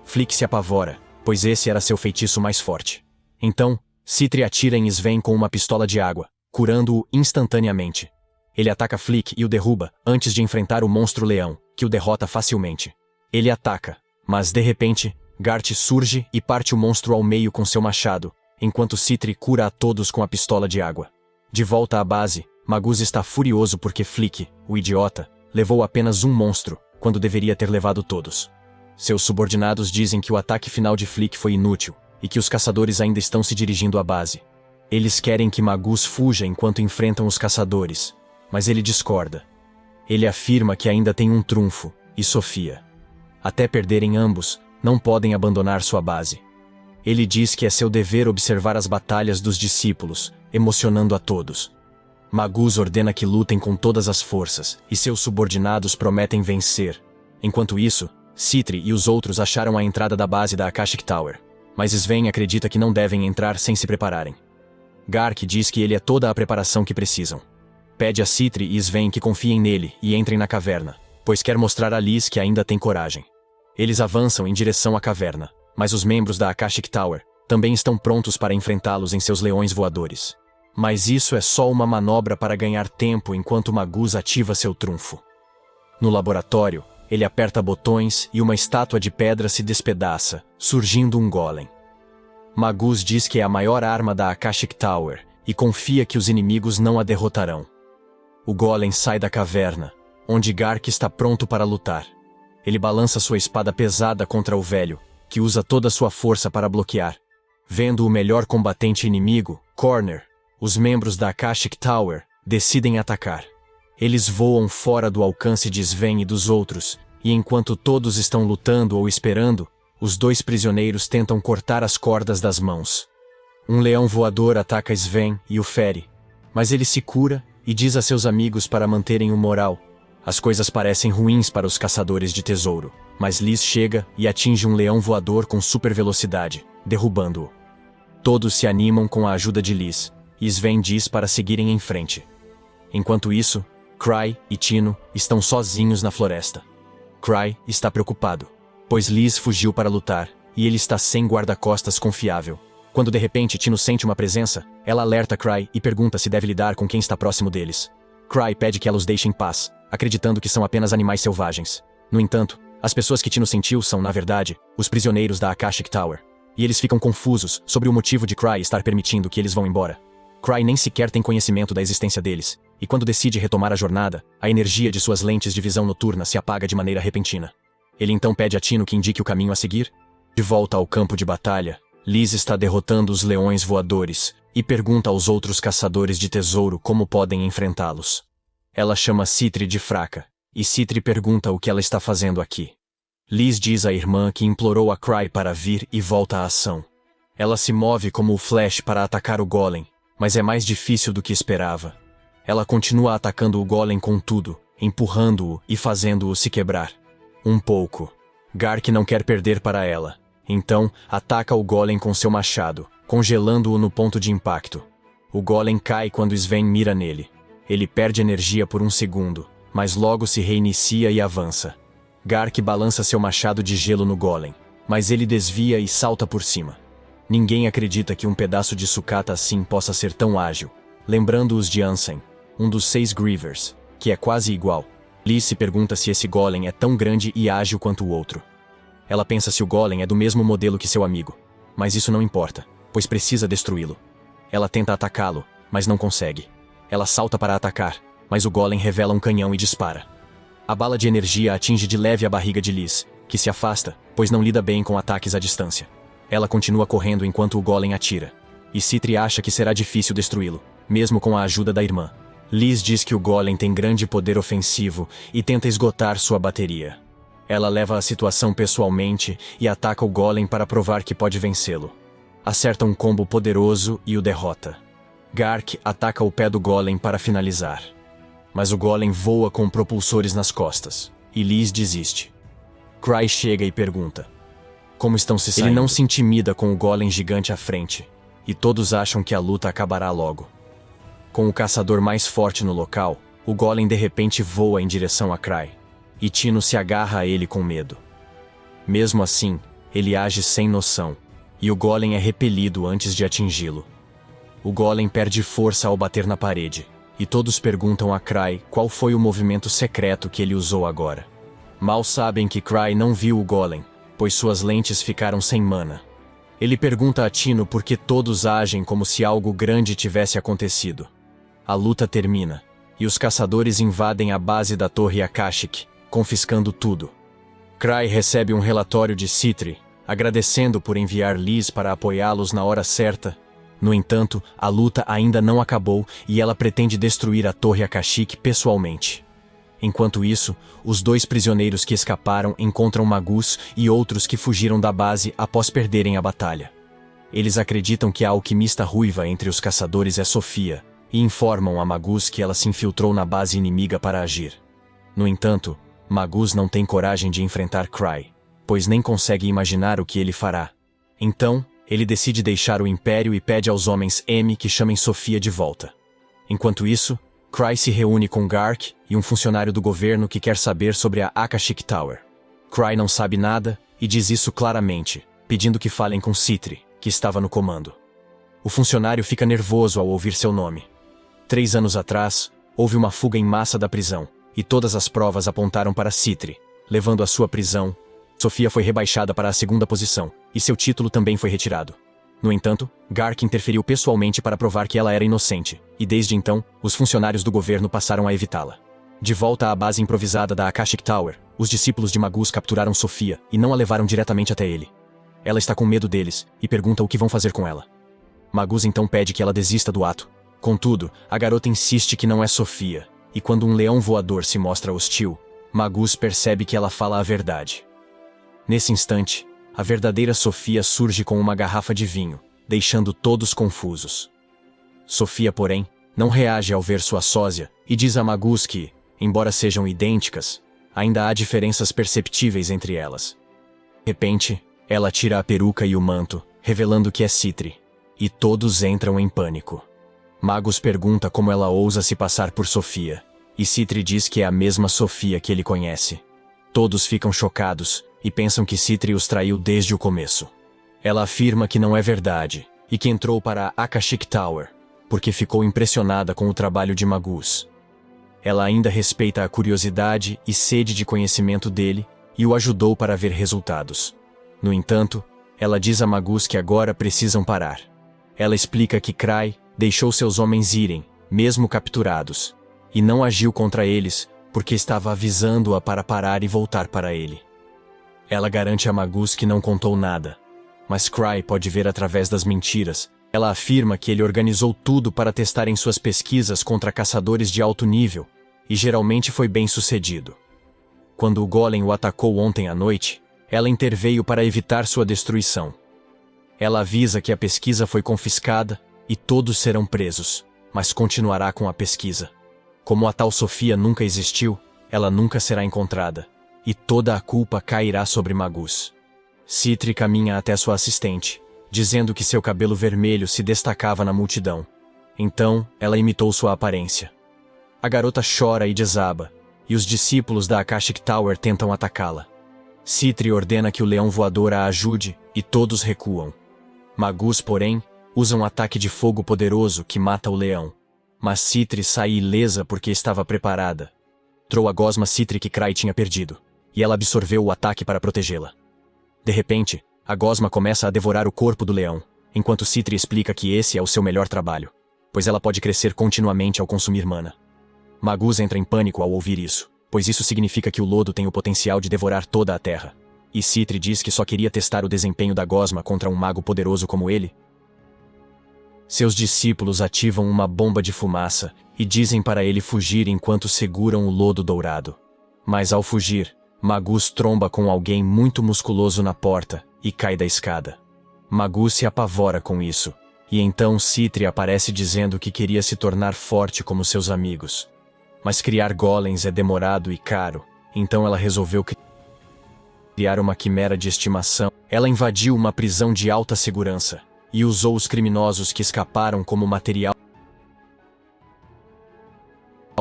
Flick se apavora, pois esse era seu feitiço mais forte. Então, Citri atira em Sven com uma pistola de água, curando-o instantaneamente. Ele ataca Flick e o derruba, antes de enfrentar o monstro-leão, que o derrota facilmente. Ele ataca, mas de repente, Gart surge e parte o monstro ao meio com seu machado, enquanto Citri cura a todos com a pistola de água. De volta à base, Magus está furioso porque Flick, o idiota, levou apenas um monstro, quando deveria ter levado todos. Seus subordinados dizem que o ataque final de Flick foi inútil, e que os caçadores ainda estão se dirigindo à base. Eles querem que Magus fuja enquanto enfrentam os caçadores, mas ele discorda. Ele afirma que ainda tem um trunfo, e Sofia. Até perderem ambos, não podem abandonar sua base. Ele diz que é seu dever observar as batalhas dos discípulos, emocionando a todos. Magus ordena que lutem com todas as forças, e seus subordinados prometem vencer. Enquanto isso, Citri e os outros acharam a entrada da base da Akashic Tower, mas Sven acredita que não devem entrar sem se prepararem. Gark diz que ele é toda a preparação que precisam. Pede a Citri e Sven que confiem nele e entrem na caverna, pois quer mostrar a Liz que ainda tem coragem. Eles avançam em direção à caverna, mas os membros da Akashic Tower também estão prontos para enfrentá-los em seus leões voadores. Mas isso é só uma manobra para ganhar tempo enquanto Magus ativa seu trunfo. No laboratório, ele aperta botões e uma estátua de pedra se despedaça, surgindo um golem. Magus diz que é a maior arma da Akashic Tower e confia que os inimigos não a derrotarão. O golem sai da caverna, onde Gark está pronto para lutar. Ele balança sua espada pesada contra o velho, que usa toda sua força para bloquear. Vendo o melhor combatente inimigo, Corner, os membros da Akashic Tower decidem atacar. Eles voam fora do alcance de Sven e dos outros, e enquanto todos estão lutando ou esperando, os dois prisioneiros tentam cortar as cordas das mãos. Um leão voador ataca Sven e o fere, mas ele se cura e diz a seus amigos para manterem o moral. As coisas parecem ruins para os caçadores de tesouro, mas Liz chega e atinge um leão voador com super velocidade, derrubando-o. Todos se animam com a ajuda de Liz, e Sven diz para seguirem em frente. Enquanto isso, Cry e Tino estão sozinhos na floresta. Cry está preocupado, pois Liz fugiu para lutar, e ele está sem guarda-costas confiável. Quando de repente Tino sente uma presença, ela alerta Cry e pergunta se deve lidar com quem está próximo deles. Cry pede que ela os deixe em paz, acreditando que são apenas animais selvagens. No entanto, as pessoas que Tino sentiu são, na verdade, os prisioneiros da Akashic Tower, e eles ficam confusos sobre o motivo de Cry estar permitindo que eles vão embora. Cry nem sequer tem conhecimento da existência deles, e quando decide retomar a jornada, a energia de suas lentes de visão noturna se apaga de maneira repentina. Ele então pede a Tino que indique o caminho a seguir. De volta ao campo de batalha, Liz está derrotando os leões voadores e pergunta aos outros caçadores de tesouro como podem enfrentá-los. Ela chama Citri de fraca, e Citri pergunta o que ela está fazendo aqui. Liz diz à irmã que implorou a Cry para vir e volta à ação. Ela se move como o Flash para atacar o Golem, mas é mais difícil do que esperava. Ela continua atacando o Golem com tudo, empurrando-o e fazendo-o se quebrar. Um pouco. Gark não quer perder para ela, então ataca o Golem com seu machado, congelando-o no ponto de impacto. O Golem cai quando Sven mira nele. Ele perde energia por um segundo, mas logo se reinicia e avança. Gark balança seu machado de gelo no Golem, mas ele desvia e salta por cima. Ninguém acredita que um pedaço de sucata assim possa ser tão ágil, lembrando-os de Ansem, um dos 6 Grievers, que é quase igual. Liz se pergunta se esse Golem é tão grande e ágil quanto o outro. Ela pensa se o Golem é do mesmo modelo que seu amigo, mas isso não importa, pois precisa destruí-lo. Ela tenta atacá-lo, mas não consegue. Ela salta para atacar, mas o Golem revela um canhão e dispara. A bala de energia atinge de leve a barriga de Liz, que se afasta, pois não lida bem com ataques à distância. Ela continua correndo enquanto o Golem atira, e Citri acha que será difícil destruí-lo, mesmo com a ajuda da irmã. Liz diz que o Golem tem grande poder ofensivo e tenta esgotar sua bateria. Ela leva a situação pessoalmente e ataca o Golem para provar que pode vencê-lo. Acerta um combo poderoso e o derrota. Gark ataca o pé do Golem para finalizar. Mas o Golem voa com propulsores nas costas, e Liz desiste. Cry chega e pergunta: como estão se saindo? Ele não se intimida com o Golem gigante à frente, e todos acham que a luta acabará logo. Com o caçador mais forte no local, o Golem de repente voa em direção a Cry, e Tino se agarra a ele com medo. Mesmo assim, ele age sem noção, e o Golem é repelido antes de atingi-lo. O Golem perde força ao bater na parede, e todos perguntam a Cry qual foi o movimento secreto que ele usou agora. Mal sabem que Cry não viu o Golem, pois suas lentes ficaram sem mana. Ele pergunta a Tino por que todos agem como se algo grande tivesse acontecido. A luta termina, e os caçadores invadem a base da Torre Akashic, confiscando tudo. Cry recebe um relatório de Citri, agradecendo por enviar Liz para apoiá-los na hora certa. No entanto, a luta ainda não acabou e ela pretende destruir a Torre Akashic pessoalmente. Enquanto isso, os 2 prisioneiros que escaparam encontram Magus e outros que fugiram da base após perderem a batalha. Eles acreditam que a alquimista ruiva entre os caçadores é Sofia, e informam a Magus que ela se infiltrou na base inimiga para agir. No entanto, Magus não tem coragem de enfrentar Cry, pois nem consegue imaginar o que ele fará. Então, ele decide deixar o Império e pede aos homens M que chamem Sofia de volta. Enquanto isso, Cry se reúne com Gark e um funcionário do governo que quer saber sobre a Akashic Tower. Cry não sabe nada e diz isso claramente, pedindo que falem com Citri, que estava no comando. O funcionário fica nervoso ao ouvir seu nome. 3 anos atrás, houve uma fuga em massa da prisão, e todas as provas apontaram para Citri, levando à sua prisão. Sofia foi rebaixada para a 2ª posição, e seu título também foi retirado. No entanto, Gark interferiu pessoalmente para provar que ela era inocente, e desde então, os funcionários do governo passaram a evitá-la. De volta à base improvisada da Akashic Tower, os discípulos de Magus capturaram Sofia e não a levaram diretamente até ele. Ela está com medo deles, e pergunta o que vão fazer com ela. Magus então pede que ela desista do ato. Contudo, a garota insiste que não é Sofia, e quando um leão voador se mostra hostil, Magus percebe que ela fala a verdade. Nesse instante, a verdadeira Sofia surge com uma garrafa de vinho, deixando todos confusos. Sofia, porém, não reage ao ver sua sósia e diz a Magus que, embora sejam idênticas, ainda há diferenças perceptíveis entre elas. De repente, ela tira a peruca e o manto, revelando que é Citri, e todos entram em pânico. Magus pergunta como ela ousa se passar por Sofia, e Citri diz que é a mesma Sofia que ele conhece. Todos ficam chocados e pensam que Citri os traiu desde o começo. Ela afirma que não é verdade e que entrou para a Akashic Tower porque ficou impressionada com o trabalho de Magus. Ela ainda respeita a curiosidade e sede de conhecimento dele e o ajudou para ver resultados. No entanto, ela diz a Magus que agora precisam parar. Ela explica que Cry deixou seus homens irem, mesmo capturados, e não agiu contra eles, porque estava avisando-a para parar e voltar para ele. Ela garante a Magus que não contou nada, mas Cry pode ver através das mentiras. Ela afirma que ele organizou tudo para testar em suas pesquisas contra caçadores de alto nível, e geralmente foi bem sucedido. Quando o Golem o atacou ontem à noite, ela interveio para evitar sua destruição. Ela avisa que a pesquisa foi confiscada e todos serão presos, mas continuará com a pesquisa. Como a tal Sofia nunca existiu, ela nunca será encontrada, e toda a culpa cairá sobre Magus. Citri caminha até sua assistente, dizendo que seu cabelo vermelho se destacava na multidão. Então, ela imitou sua aparência. A garota chora e desaba, e os discípulos da Akashic Tower tentam atacá-la. Citri ordena que o leão voador a ajude, e todos recuam. Magus, porém, usa um ataque de fogo poderoso que mata o leão. Mas Citri sai ilesa porque estava preparada. Trou a gosma Citri que Cry tinha perdido, e ela absorveu o ataque para protegê-la. De repente, a gosma começa a devorar o corpo do leão, enquanto Citri explica que esse é o seu melhor trabalho, pois ela pode crescer continuamente ao consumir mana. Magus entra em pânico ao ouvir isso, pois isso significa que o lodo tem o potencial de devorar toda a terra. E Citri diz que só queria testar o desempenho da gosma contra um mago poderoso como ele. Seus discípulos ativam uma bomba de fumaça e dizem para ele fugir enquanto seguram o lodo dourado. Mas ao fugir, Magus tromba com alguém muito musculoso na porta e cai da escada. Magus se apavora com isso, e então Citri aparece dizendo que queria se tornar forte como seus amigos. Mas criar golems é demorado e caro, então ela resolveu criar uma quimera de estimação. Ela invadiu uma prisão de alta segurança e usou os criminosos que escaparam como material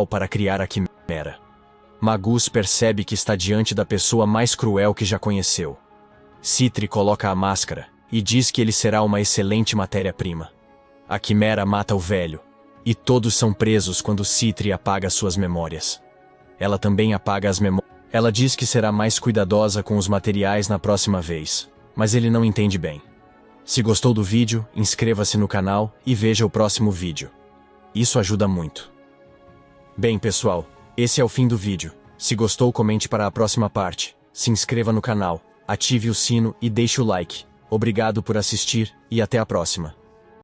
para criar a quimera. Magus percebe que está diante da pessoa mais cruel que já conheceu. Citri coloca a máscara e diz que ele será uma excelente matéria-prima. A quimera mata o velho, e todos são presos quando Citri apaga suas memórias. Ela também apaga as memórias. Ela diz que será mais cuidadosa com os materiais na próxima vez, mas ele não entende bem. Se gostou do vídeo, inscreva-se no canal e veja o próximo vídeo. Isso ajuda muito. Bem, pessoal, esse é o fim do vídeo. Se gostou, comente para a próxima parte. Se inscreva no canal, ative o sino e deixe o like. Obrigado por assistir e até a próxima.